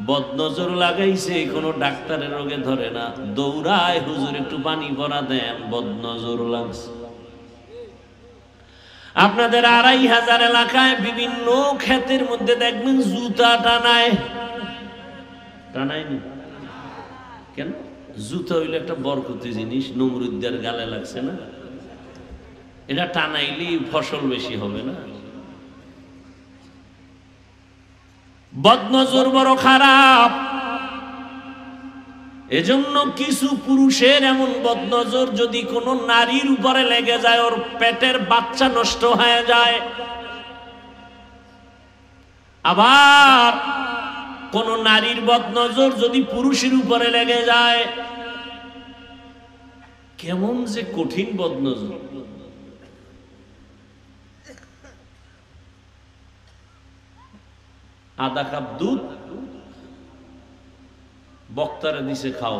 বদনজর লাগাইছে, কোনো ডাক্তারের রোগে ধরে না, দৌড়ায় হুজুর একটু পানি ভরা দেন, বদনজর লাগছে। আপনাদের 2500 এলাকায় বিভিন্ন ক্ষেতের মধ্যে দেখবেন জুতা টানায়, টানায়নি কেন? জুতা হইলে একটা বরকতি জিনিস, নমরুদ্দের গালে লাগছে না, এটা টানাইলি ফসল বেশি হবে না? বদনজর বড় খারাপ। এজন্য কিছু পুরুষের এমন বদনজর যদি কোনো নারীর উপরে লেগে যায়, ওর পেটের বাচ্চা নষ্ট হয়ে যায়। আবার কোন নারীর বদনজর যদি পুরুষের উপরে লেগে যায়, কেমন যে কঠিন বদনজর। আধা কাপ দুধ বক্তারে দিছে খাও।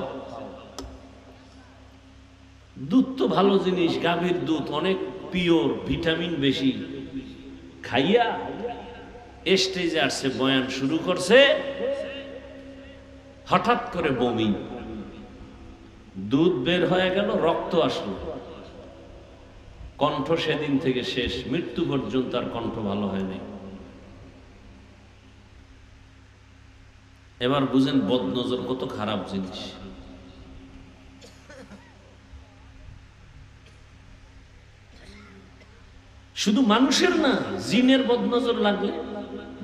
দুধ তো ভালো জিনিস, গাভীর দুধ অনেক পিওর, ভিটামিন বেশি। খাইয়া স্টেজে আসছে, বয়ান শুরু করছে, হঠাৎ করে বমি, দুধ বের হয়ে গেল, রক্ত আসলো, কণ্ঠ সেদিন থেকে শেষ, মৃত্যু পর্যন্ত আর কণ্ঠ ভালো হয়নি। এবার বুঝেন বদনজর কত খারাপ জিনিস। শুধু মানুষের না, জিনের বদনজর লাগলে,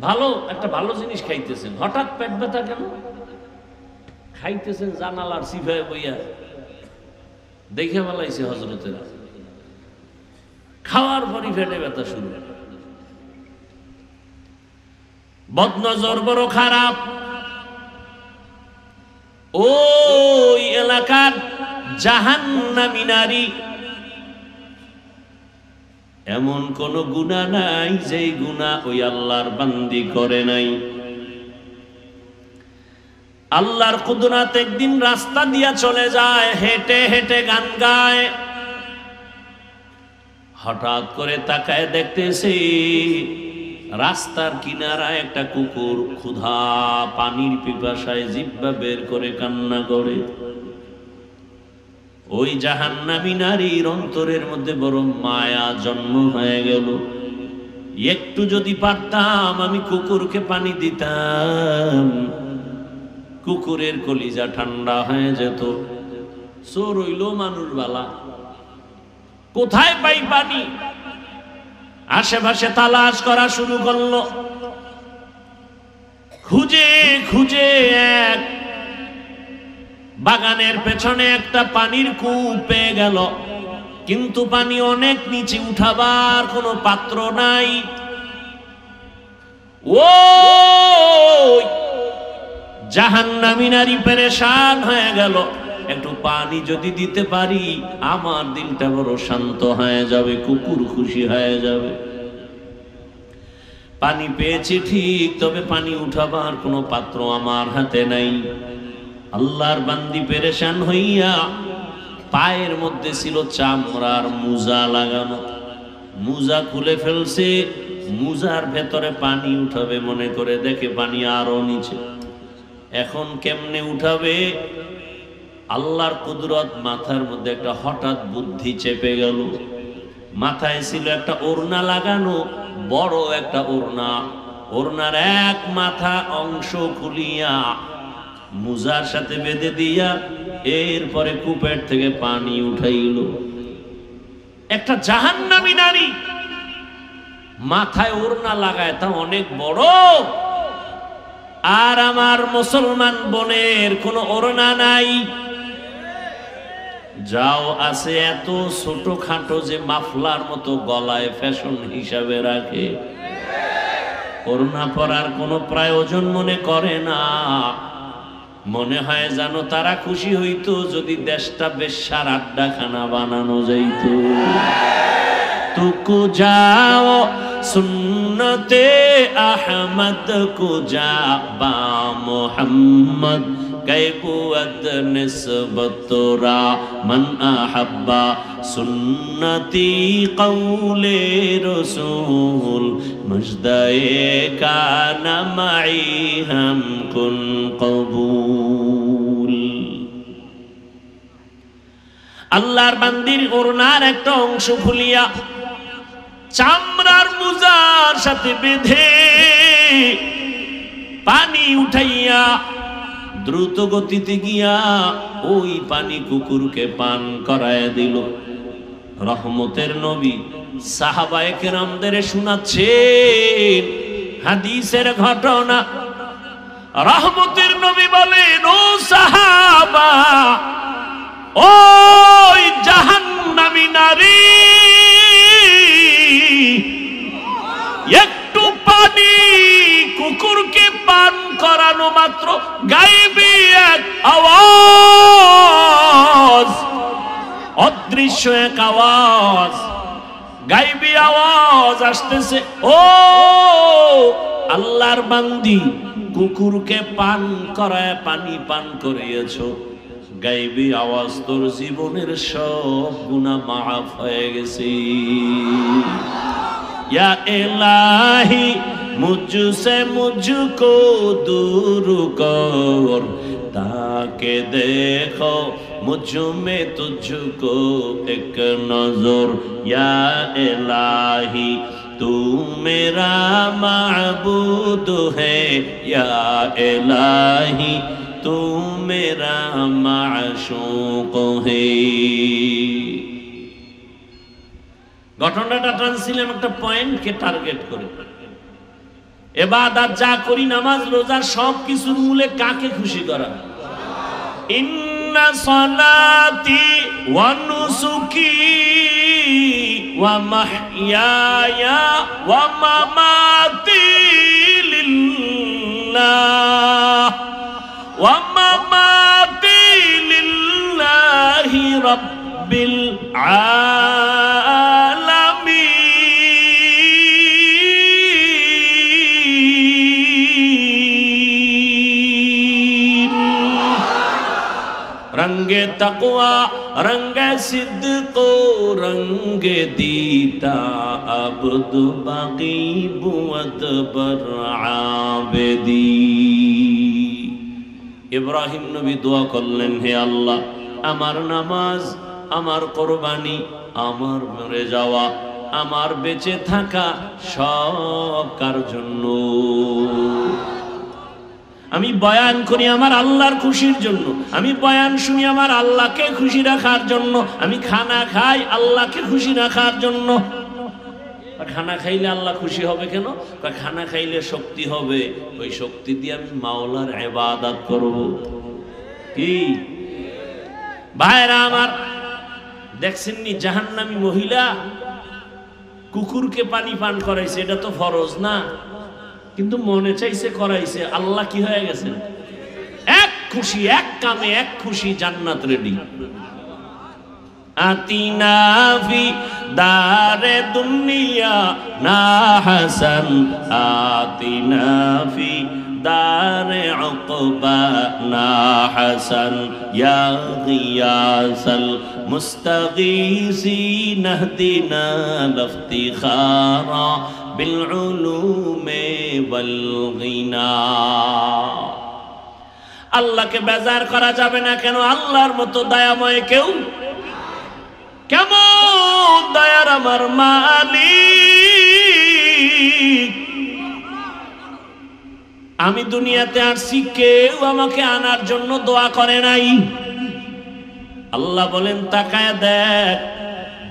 ভালো একটা ভালো জিনিস খাইতেছেন, হঠাৎ পেট ব্যথা কেন? খাইতেছেন জানালার সিফায় বইয়া, দেখে বলাইছে হজরতেরা, খাওয়ার পরই পেটে ব্যথা শুরু। বদনজর বড় খারাপ। ওই এলাকার জাহান্নামী নারী, এমন কোন গুনাহ নাই যেই গুনাহ ওই আল্লাহর বান্দি করে নাই। আল্লাহর কুদরত একদিন রাস্তা দিয়া চলে যায়, হেঁটে হেঁটে গান গায়, হঠাৎ করে তাকায় দেখতেছে রাস্তার কিনারায় একটা কুকুর ক্ষুধা পানির পিপাসায় জিহ্বা বের করে কান্না করে। ওই জাহান্নামী নারীর অন্তরের মধ্যে বড় মায়া জন্ম হয়ে গেল। একটু যদি পারতাম আমি কুকুরকে পানি দিতাম, কুকুরের কলিজা ঠান্ডা হয়ে যেত। চোর হইল মানুষ বালা, কোথায় পাই পানি? আশেপাশে তালাশ করা শুরু করলো, খুঁজে খুঁজে এক বাগানের পেছনে একটা পানির কূপ পেয়ে গেল, কিন্তু পানি অনেক নিচে, উঠাবার কোনো পাত্র নাই। ও জাহান্নামী নারী পেরেশান হয়ে গেল, একটু পানি যদি দিতে পারি আমার দিলটা বড় শান্ত হয়ে যাবে, কুকুর খুশি হয়ে যাবে। পানি পেয়েছি ঠিক, তবে পানি উঠাবার কোনো পাত্র আমার হাতে নাই। আল্লাহর বান্দি পেরেশান হইয়া, পায়ের মধ্যে ছিল চামড়ার মুজা লাগানো, মুজা খুলে ফেলছে, মুজার ভেতরে পানি উঠাবে মনে করে, দেখে পানি আরো নিচে। এখন কেমনে উঠাবে? আল্লাহর কুদরত, মাথার মধ্যে একটা হঠাৎ বুদ্ধি চেপে গেল। মাথায় ছিল একটা ওড়না লাগানো, বড় একটা ওড়না, ওড়নার এক মাথা অংশ খুলিয়া মুজার সাথে বেঁধে দিয়া এরপরে কূপের থেকে পানি উঠাইল। একটা জাহান্নামী নারী মাথায় ওড়না লাগায়, তা অনেক বড়, আর আমার মুসলমান বোনের কোনো ওড়না নাই, যাও আছে এত ছোট খাটো যে মাফলার মতো গলায় ফ্যাশন হিসাবে রাখে, ওড়না পরার কোনো প্রয়োজন মনে করে না। মনে হয় জানো তারা খুশি হইতো যদি দেশটা বেশ্যার আড্ডাখানা বানানো যাইত। তুকু যাও সুন্নতে আহমদ কুজা বা মোহাম্মদ कैफुअत निस्बतुरा मन अहब्बा सुन्नती कौले रसूल मजदाए काना माई हम कुन कबूल। আল্লাহর বান্দির ওড়নার একটা অংশ খুলিয়া চামড়ার মুজার সাথে বেঁধে পানি উঠাইয়া দ্রুত গতিতে গিয়া ওই পানি কুকুরকে পান করায় দিল। রহমতের নবী সাহাবায়ে কেরামদের শোনাচ্ছেন হাদিসের ঘটনা। রহমতের নবী বলেন, ও সাহাবা, ওই জাহান্নামী নারী একটু পানি কুকুরকে পান করানো মাত্র গায়েবী এক আওয়াজ, অদৃশ্য এক আওয়াজ, গায়েবী আওয়াজ আসতেছে, ও আল্লাহর বান্দি, কুকুরকে পান করায় পানি পান করিয়েছো, গায়েবী আওয়াজ তোর জীবনের সব গুনাহ মাফ হয়ে গেছে। या इलाही मुझसे मुझको दूर कर ताकि देखो मुझ में तुझको एक नजर। या इलाही तू मेरा माबूद है, या इलाही तू मेरा माशूक है। ঘটনাটা টানছিলাম একটা পয়েন্টকে টার্গেট করে। ইবাদত যা করি, নামাজ রোজা, সব কিছুর মূলে কাকে খুশি করা? ইন্না সালাতি ওয়া নুসুকি ওয়া মাহইয়ায়া ওয়া মামাতি লিল্লাহ ওয়া মামাতি লিল্লাহি রাব্বিল रंगे तक़वा रंगे सिद्को रंगे दीता अब्द बाकी बुअत बर आबदी। इब्राहिम नबी दुआ करलेन, हे अल्लाह, আমার নামাজ, আমার কুরবানি, আমার মরে যাওয়া, আমার বেঁচে থাকা সব কার জন্য? আমি বয়ান করি আমার আল্লাহর খুশির জন্য, আমি বয়ান শুনি আমার আল্লাহকে খুশি রাখার জন্য, আমি খানা খাই আল্লাহকে খুশি রাখার জন্য। খানা খাইলে আল্লাহ খুশি হবে কেন? খানা খাইলে শক্তি হবে, ওই শক্তি দিয়ে আমি মাওলার ইবাদত করব। কি ভাইরা আমার, দেখছেননি জাহান্নামী মহিলা কুকুরকে পানি পান করাইছে, এটা তো ফরজ না, কিন্তু মনে চাইছে করাইছে, আল্লাহ কি হয়ে গেছেন? এক খুশি, এক কামে এক খুশি, জান্নাত রেডি। আতিনা ফি দারে দুনিয়া না হাসান, আতিনা ফি দারে উকবা না হাসান, ইয়া গিয়াসাল মুস্তাগীসিন ইহদিনা লিফতিখারা বিলউলুমে ওয়াল গিনা। আল্লাহকে বেজার করা যাবে না কেন? আল্লাহর মতো দয়াময় কেউ, কেমন দয়ার আমার মালিক, আমি দুনিয়াতে আসছি, কেউ আমাকে আনার জন্য দোয়া করে নাই। আল্লাহ বলেন তাকায় দেখ,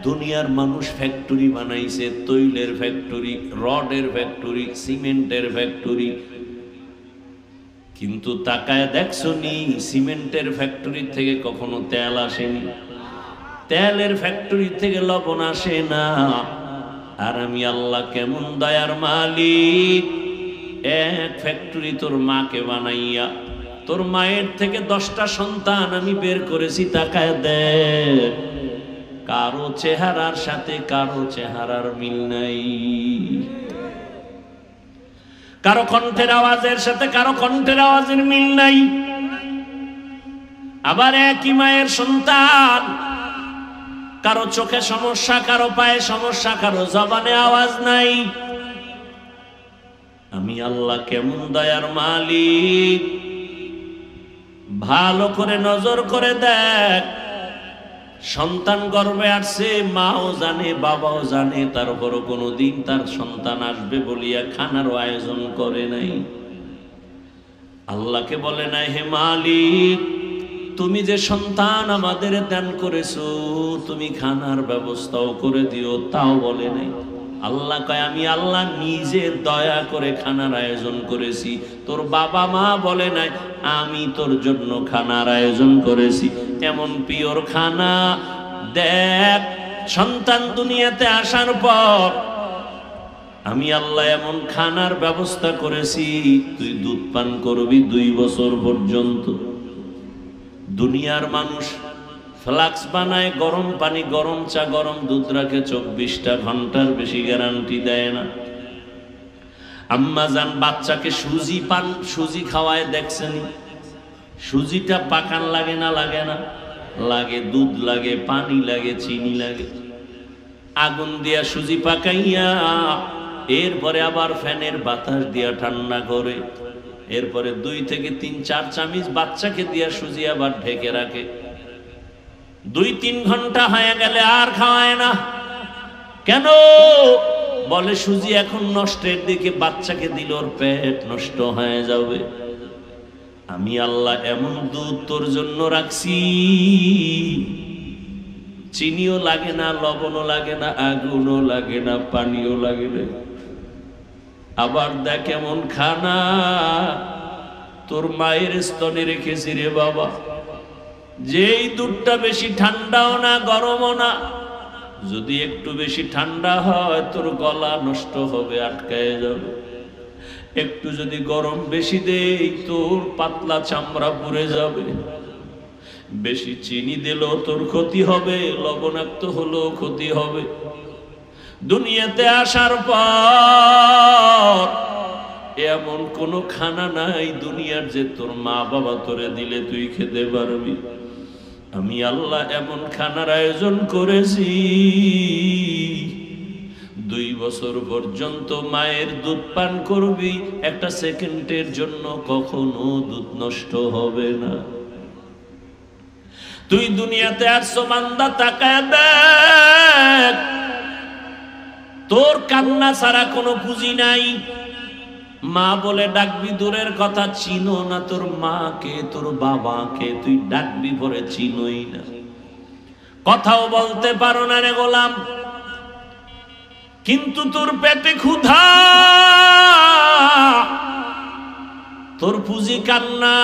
দুনিয়ার মানুষ ফ্যাক্টরি বানাইছে, তৈলের ফ্যাক্টরি, রডের ফ্যাক্টরি, সিমেন্টের ফ্যাক্টরি, কিন্তু তাকায় দেখছো নি সিমেন্টের ফ্যাক্টরি থেকে কখনো তেল আসেনি, তেলের ফ্যাক্টরি থেকে লবণ আসে না। আর আমি আল্লাহ কেমন দয়ার মালিক, এক ফ্যাক্টরি তোর মাকে বানাইয়া তোর মায়ের থেকে 10টা সন্তান আমি বের করেছি। তাকায় দেখ, কারো চেহারার সাথে কারো চেহারার মিল নাই, কারো কণ্ঠের আওয়াজের সাথে কারো কণ্ঠের আওয়াজের মিল নাই। আবার একই মায়ের সন্তান, কারো চোখে সমস্যা, কারো পায়ে সমস্যা, কারো জবানে আওয়াজ নাই। আমি আল্লাহ কেমন দয়ার মালিক, ভালো করে নজর করে দেখ। সন্তান গর্ভে আসছে, মাও জানে বাবাও জানে, তারপরও কোনোদিন তার সন্তান আসবে বলিয়া খানারও আয়োজন করে নাই। আল্লাহকে বলে নাই, হে মালিক তুমি যে সন্তান আমাদের দান করেছো, তুমি খানার ব্যবস্থাও করে দিও, তাও বলে নাই। আল্লাহ কয়, আমি আল্লাহ নিজে দয়া করে খানার আয়োজন করেছি। তোর বাবা মা বলে নাই, আমি তোর জন্য খানার আয়োজন করেছি। এমন পিওর খানা দেখ, সন্তান দুনিয়াতে আসার পর আমি আল্লাহ এমন খানার ব্যবস্থা করেছি, তুই দুধ পান করবি 2 বছর পর্যন্ত। দুনিয়ার মানুষ ফ্লাক্স বানায়, গরম পানি, গরম চা, গরম দুধ রাখে, 24টা ঘন্টার বেশি গ্যারান্টি দেয় না। আম্মা জান বাচ্চাকে সুজি খাওয়ায় দেখছেন? সুজিটা পাকান লাগে না? লাগে না? লাগে। দুধ লাগে, পানি লাগে, চিনি লাগে। আগুন দিয়া সুজি পাকাইয়া এরপরে আবার ফ্যানের বাতাস দিয়া ঠান্ডা করে, এরপরে 2 থেকে 3-4 চামচ বাচ্চাকে দিয়া সুজি আবার ঢেকে রাখে। 2-3 ঘন্টা হয়ে গেলে আর খাওয়ায় না। কেন? বলে সুজি এখন নষ্টের দিকে, বাচ্চাকে দিল ওর পেট নষ্ট হয়ে যাবে। আমি আল্লাহ এমন দুধ তোর জন্য রাখছি, চিনিও লাগে না, লবণও লাগে না, আগুনও লাগে না, পানিও লাগে না। আবার দেখ এমন খানা তোর মায়ের স্তনে রেখেছি রে বাবা, যেই দুধটা বেশি ঠান্ডাও না গরমও না। যদি একটু বেশি ঠান্ডা হয় তোর গলা নষ্ট হবে, আটকায় যাবে। একটু যদি গরম বেশি দেই তোর পাতলা চামড়া পুড়ে যাবে। বেশি চিনি দিলেও তোর ক্ষতি হবে, লবণাক্ত হলেও ক্ষতি হবে। দুনিয়াতে আসার পর এমন কোন খানা নাই দুনিয়ার যে তোর মা বাবা তোরে দিলে তুই খেতে পারবি। আমি আল্লাহ এমন খানার আয়োজন করেছি, 2 বছর পর্যন্ত মায়ের দুধ পান করবি, একটা সেকেন্ডের জন্য কখনো দুধ নষ্ট হবে না। তুই দুনিয়াতে আসছো বান্দা, তাকায় দেখ, তোর কান্না ছাড়া কোনো পুঁজি নাই। মা বলে ডাকবি দূরের কথা, চিনো না তোর মাকে, তোর বাবাকে তুই ডাকবি পরে চিনোই না। কথাও বলতে পারো না রে গোলাম, কিন্তু তোর পেটে ক্ষুধা, তোর পুঁজি কান্না।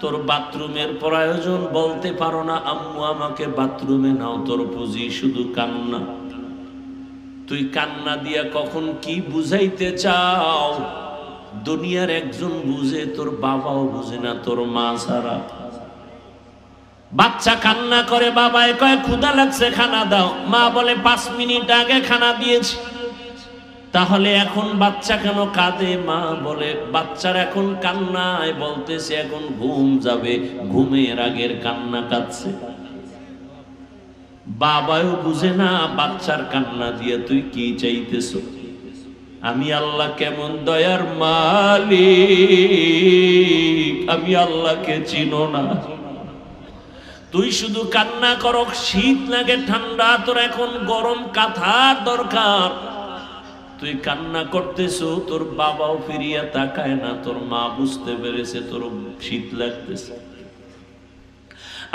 তোর বাথরুমের প্রয়োজন, বলতে পারো না আম্মু আমাকে বাথরুমে নাও, তোর পুঁজি শুধু কান্না। তুই কান্না দিয়া কখন কি বুঝাইতে চাও দুনিয়ার একজন বুঝে, তোর বাবাও বুঝে না, তোর মা ছাড়া। বাচ্চা কান্না করে, বাবায় কয় ক্ষুধা লাগছে খানা দাও, মা বলে 5 মিনিট আগে খানা দিয়েছি। তাহলে এখন বাচ্চা কেন কাঁদে? মা বলে বাচ্চার এখন কান্নায় বলতেছে এখন ঘুম যাবে, ঘুমের আগের কান্না কাঁদছে। বাবাও বুঝে না বাচ্চার কান্না দিয়ে তুই কি চাইতেছ। আমি আল্লাহ কেমন দয়ার মালিক, আমি আল্লাহকে চিনো না। তুই শুধু কান্না করো, শীত লাগে ঠান্ডা, তোর এখন গরম কাঁথার দরকার। তুই কান্না করতেছো, তোর বাবাও ফিরিয়া তাকায় না, তোর মা বুঝতে পেরেছে তোর শীত লাগতেছে।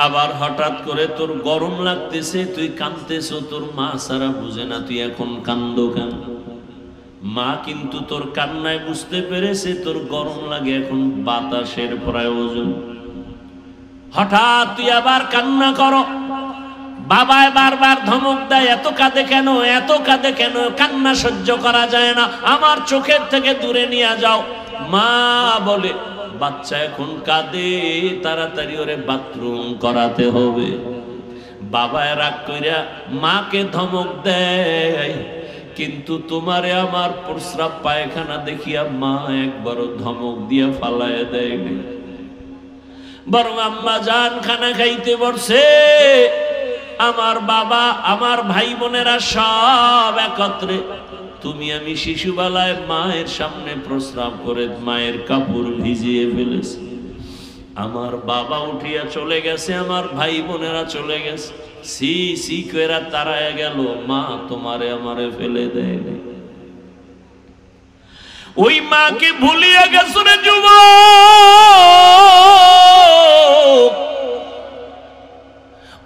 আবার হঠাৎ করে তোর গরম লাগতেছে, তুই কাঁদতেছো, তোর মা সারা বুঝে না তুই এখন কান্দো কেন। মা কিন্তু তোর কান্নায় বুঝতে পেরেছে তোর গরম লাগে, এখন বাতাসের প্রয়োজন। হঠাৎ তুই আবার কান্না করো, বাবায় বারবার ধমক দেয়, এত কাঁদে কেন, এত কাঁদে কেন, কান্না সহ্য করা যায় না, আমার চোখের থেকে দূরে নিয়ে যাও। মা বলে বাচ্চা এখন কাঁদে, তাড়াতাড়ি ওরে বাথরুম করাতে হবে। বাবায় রাগ কইরা মাকে ধমক দেয়, কিন্তু তোমারে আমার প্রস্রাব পায়খানা দেখিয়া মা একবারও ধমক দিয়া ফালায় দেয় না, বরং আম্মা জান খানা খাইতে বসে, আমার বাবা আমার ভাই বোনেরা সব একত্রে, তুমি আমি শিশুবেলায় মায়ের সামনে প্রস্রাব করে মায়ের কাপড় ভিজিয়ে ফেলেছি, আমার বাবা উঠিয়া চলে গেছে, আমার ভাই বোনেরা চলে গেছে, সি সি কইরা তারায় গেল, মা তোমারে আমারে ফেলে দেয় না। ওই মাকে ভুলিয়া গেছো রে যুবক,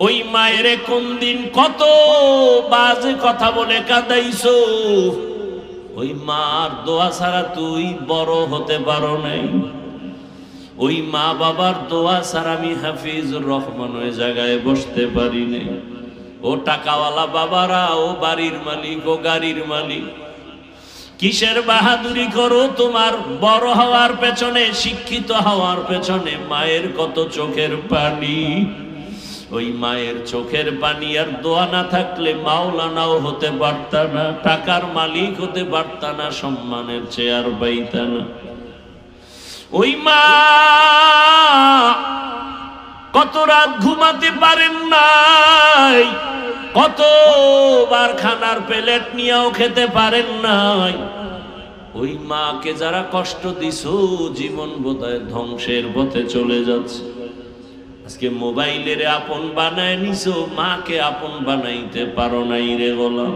ওই মায়ের কোন দিন কত বাজে কথা বলে কাঁদাইছো, ওই মার দোয়া ছাড়া তুই বড় হতে পারো নাই, ওই মা বাবার দোয়া ছাড়া আমি হাফিজুর রহমান ওই জায়গায় বসতে পারি নাই। ও টাকাওয়ালা বাবারা, ও বাড়ির মালিক, ও গাড়ির মালিক, কিসের বাহাদুরি করো, তোমার বড় হওয়ার পেছনে, শিক্ষিত হওয়ার পেছনে মায়ের কত চোখের পানি। ওই মায়ের চোখের পানি আর দোয়া না থাকলে মাওলানাও হতে পারতা না, টাকার মালিক হতে পারতা না, সম্মানের চেয়ার পাইতা না। ওই মা কত রাত ঘুমাতে পারেন নাই, কতবার খানার প্লেট নিয়েও খেতে পারেন নাই। ওই মাকে যারা কষ্ট দিছো, জীবন বোধহয় ধ্বংসের পথে চলে যাচ্ছে। আজকে মোবাইলের আপন বানায় নিছো, মাকে আপন বানাইতে পারো নাই রে গোলাম।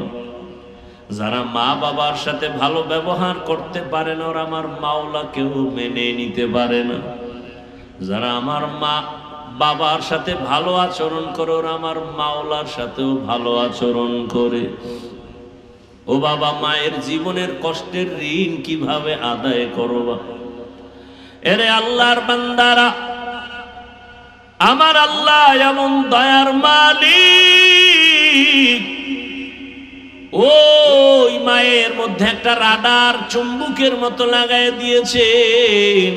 যারা মা বাবার সাথে ভালো ব্যবহার করতে পারে না, ওরা আমার মাওলা কেউ মেনে নিতে পারে না। যারা আমার মা বাবার সাথে ভালো আচরণ করে, ওরা আমার মাওলার সাথেও ভালো আচরণ করে। ও বাবা, মায়ের জীবনের কষ্টের ঋণ কিভাবে আদায় করবা? এরে আল্লাহর বান্দারা, আমার আল্লাহ এমন দয়ার মালিক, ওই মায়ের মধ্যে একটা রাডার চুম্বকের মতো লাগাই দিয়েছেন।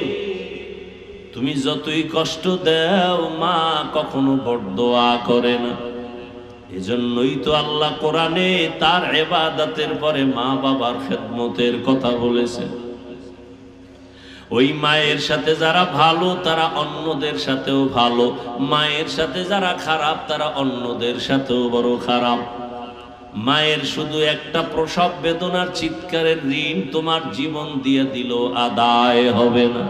তুমি যতই কষ্ট দাও, মা কখনো বরদোয়া করে না। এজন্যই তো আল্লাহ কোরআনে তার ইবাদতের পরে মা বাবার খেদমতের কথা বলেছেন। ওই মায়ের সাথে যারা ভালো, তারা অন্যদের সাথেও ভালো, মায়ের সাথে যারা খারাপ, তারা অন্যদের সাথেও বড় খারাপ। মায়ের শুধু একটা প্রসব বেদনার চিৎকারের ঋণ তোমার জীবন দিয়ে দিল আদায় হবে না।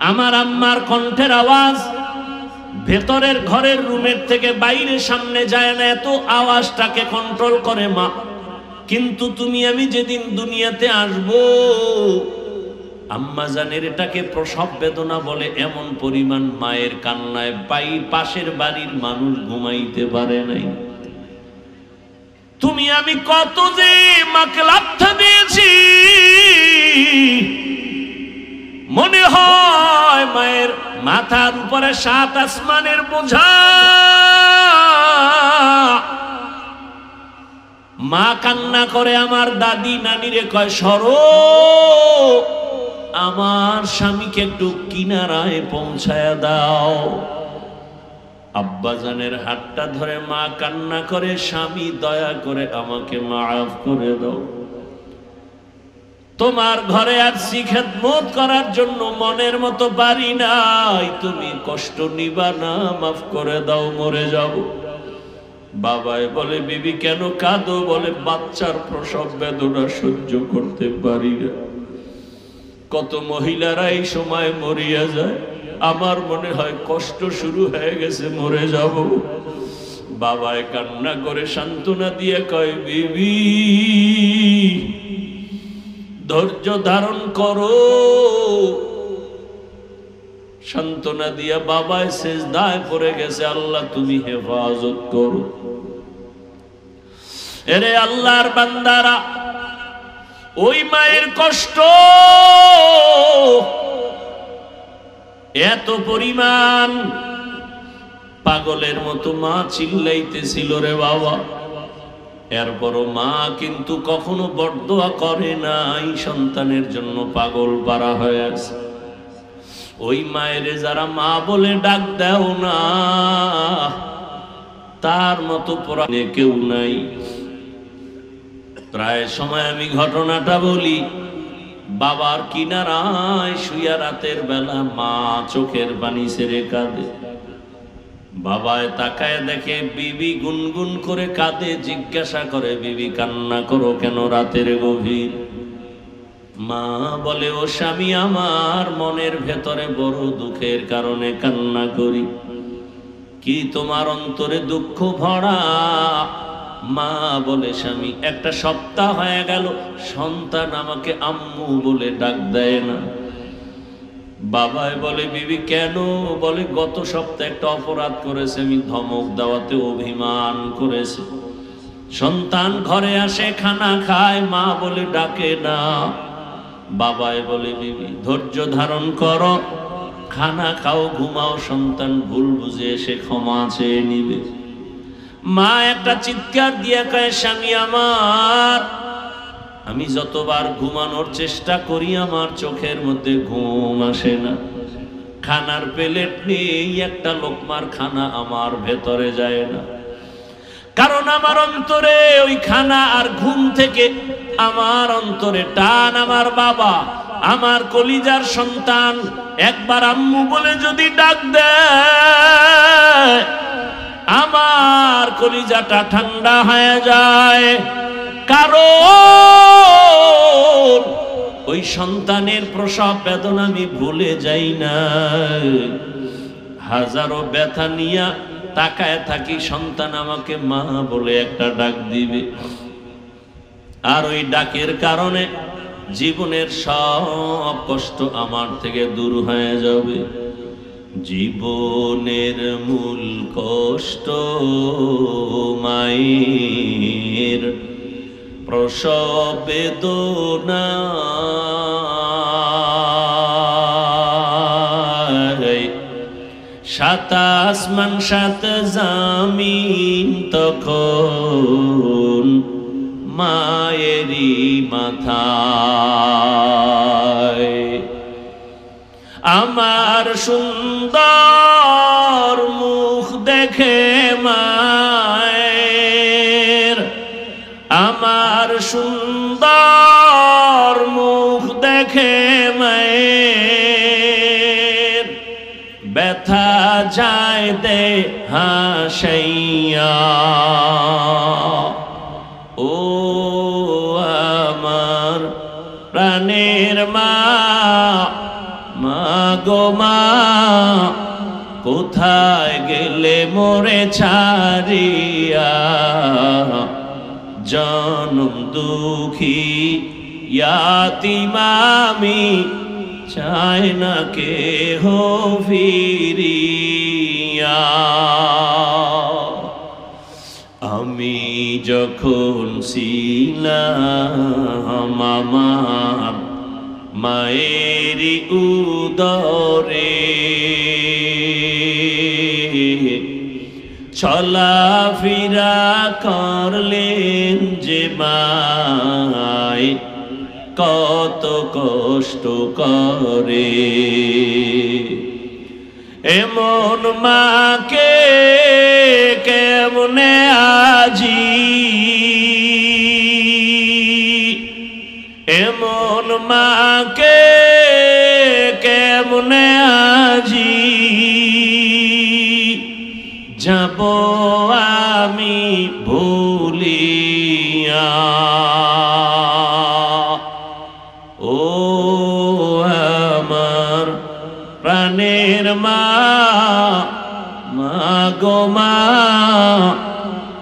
আমার আম্মার কণ্ঠের আওয়াজ ভেতরের ঘরের রুমের থেকে বাইরে সামনে যায় না, এত আওয়াজটাকে কন্ট্রোল করে মা। কিন্তু তুমি আমি যেদিন দুনিয়াতে আসবো, আম্মা জানের এটাকে প্রসব বেদনা বলে, এমন পরিমাণ মায়ের কান্নায় পাশের বাড়ির মানুষ ঘুমাইতে পারে নাই। তুমি আমি কত যে মাকে লাথা দিয়েছি, মনে হয় মায়ের মাথার উপরে 7 আসমানের বোঝা। মা কান্না করে আমার দাদি নানিরে কয়, সরো, আমার স্বামীকে একটু কিনারায় পৌঁছায়া দাও। আব্বাজানের হাতটা ধরে মা কান্না করে, স্বামী দয়া করে আমাকে মাফ করে দাও, তোমার ঘরে আসছি খেদমত করার জন্য, মনের মতো পারি নাই, তুমি কষ্ট নিবা না, মাফ করে দাও, মরে যাব। বাবায় বলে, বিবি কেন কাঁদো? বলে, বাচ্চার প্রসব বেদনা সহ্য করতে পারি না। কত মহিলারা এই সময় মরিয়া যায়, আমার মনে হয় কষ্ট শুরু হয়ে গেছে, মরে যাব। বাবায় কান্না করে সান্ত্বনা দিয়ে কয়, বিবি ধৈর্য ধারণ করো। সান্ত্বনা দিয়া বাবায় সেজদায় পড়ে গেছে, আল্লাহ তুমি হেফাজত করো। এরে আল্লাহর বান্দারা, ওই মায়ের কষ্ট এত পরিমাণ, পাগলের মতো মা চিল্লাইতেছিল রে বাবা। এরপরও মা কিন্তু কখনো বরদোয়া করে নাই, সন্তানের জন্য পাগল পারা হয়ে আছে। ওই মায়ের যারা মা বলে ডাক দাও না, তার মতো পরাণে কেউ নাই। প্রায় সময় আমি ঘটনাটা বলি, বাবার কিনারায় শুইয়া রাতের বেলা মা চোখের পানি ছেড়ে কাঁদে। বাবায় তাকায় দেখে বিবি গুনগুন করে কাঁদে। জিজ্ঞাসা করে, বিবি কান্না করো কেন রাতের গভীর? মা বলে, ও স্বামী আমার, মনের ভেতরে বড় দুঃখের কারণে কান্না করি। কি তোমার অন্তরে দুঃখ ভরা? মা বলে, স্বামী একটা সপ্তাহ হয়ে গেল সন্তান আমাকে আম্মু বলে ডাক দেয় না। বাবাই বলে, বিবি কেন? বলে, গত সপ্তাহে একটা অপরাধ করেছে, আমি ধমক দেওয়াতে অভিমান করেছে। সন্তান ঘরে আসে, খানা খায়, মা বলে ডাকে না। বাবাই বলে, বিবি ধৈর্য ধারণ করো, খানা খাও, ঘুমাও, সন্তান ভুল বুঝে এসে ক্ষমা চেয়ে নিবে। মা একটা চিৎকার দিয়ে কয়, স্বামী আমার, আমি যতবার ঘুমানোর চেষ্টা করি আমার চোখের মধ্যে ঘুম আসে না। খানার প্লেট নেই, একটা লোকমার খানা আমার ভেতরে যায় না। কারণ আমার অন্তরে ওই খানা আর ঘুম থেকে আমার অন্তরে টান আমার বাবা, আমার কলিজার সন্তান একবার আম্মু বলে যদি ডাক দেয়, আমার কলিজাটা ঠান্ডা হয়ে যায়। কারণ ওই সন্তানের প্রসব বেদনা আমি ভুলে যাই না। হাজারো ব্যথা নিয়া তাকায় থাকি, সন্তান আমাকে মা বলে একটা ডাক দিবে, আর ওই ডাকের কারণে জীবনের সব কষ্ট আমার থেকে দূর হয়ে যাবে। জীবনের মূল কষ্ট মায়ের প্রসব বেদনা, সাত আসমান সাত জামিন তখন মায়েরই মাথায়। আমার সুন্দর মুখ দেখে মায়ের, আমার সুন্দর মুখ দেখে মায়ের, ব্যথা যায় দে হাসাইয়া। ও আমার প্রাণের মা, মা গো মা, কোথায় গেলে মোরে ছাড়িয়া? জনম দুঃখী ইয়াতিম আমি, চাই না কেহ ফিরিয়া। আমি যখন ছিলাম আমার মায়েরই উদরে, চলাফেরা করলেন যে মায়, কত কষ্ট করে। এমন মাকে কেমনে আজি, এমন মাকে কেমনে আজি যাব আমি ভুলিয়া। ও আমার প্রাণের মা, মা গো মা,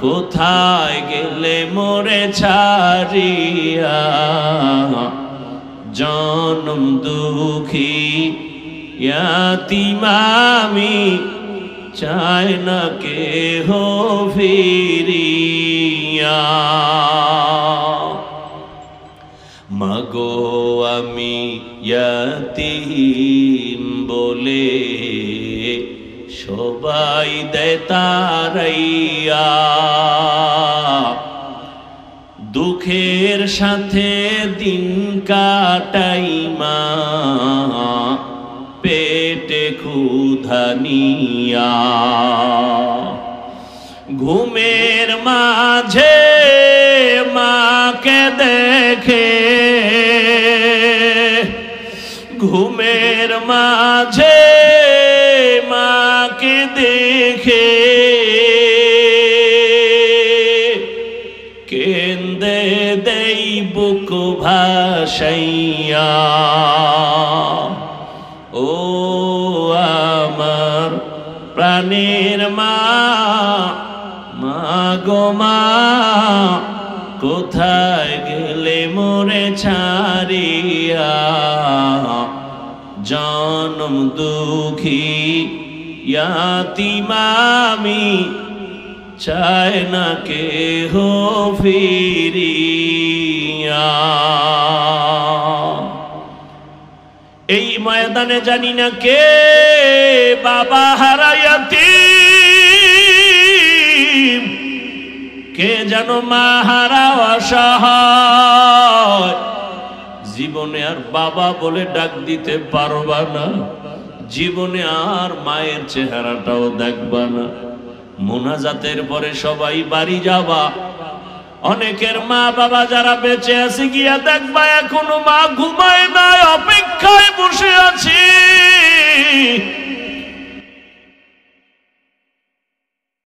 কোথায় গেলে মোরে ছাড়িয়া, জনম দুঃখী ইয়াতীম আমি, চাই না কেহ ফিরিয়া। মাগো আমি ইয়াতীম বলে সবাই দেয় তাড়াইয়া, দুঃখের সাথে দিন কাটাই মা, পেটে ক্ষুধা নিয়া। ঘুমের মাঝে মাকে দেখে, ঘুমের মাঝে মাকে দেখে, কেন্দে দেই বুক ভাসাইয়া। ও আমার প্রাণের মা, মা গো মা, কোথায় গেলে মোরে ছাড়িয়া, জনম দুঃখী ইয়াতীম আমি, চাই না কেহ ফিরিয়া। এই ময়দানে জানি না কে বাবা হারা ইয়াতীম, কে যেন মা হারা অসহায়। জীবনে আর বাবা বলে ডাক দিতে পারবা না, জীবনে আর মায়ের চেহারাটাও দেখবা না। মোনাজাতের পরে সবাই বাড়ি যাবা, অনেকের মা বাবা যারা বেঁচে আছে গিয়া দেখবা এখনো মা ঘুমায় নাই, অপেক্ষায় বসে আছি।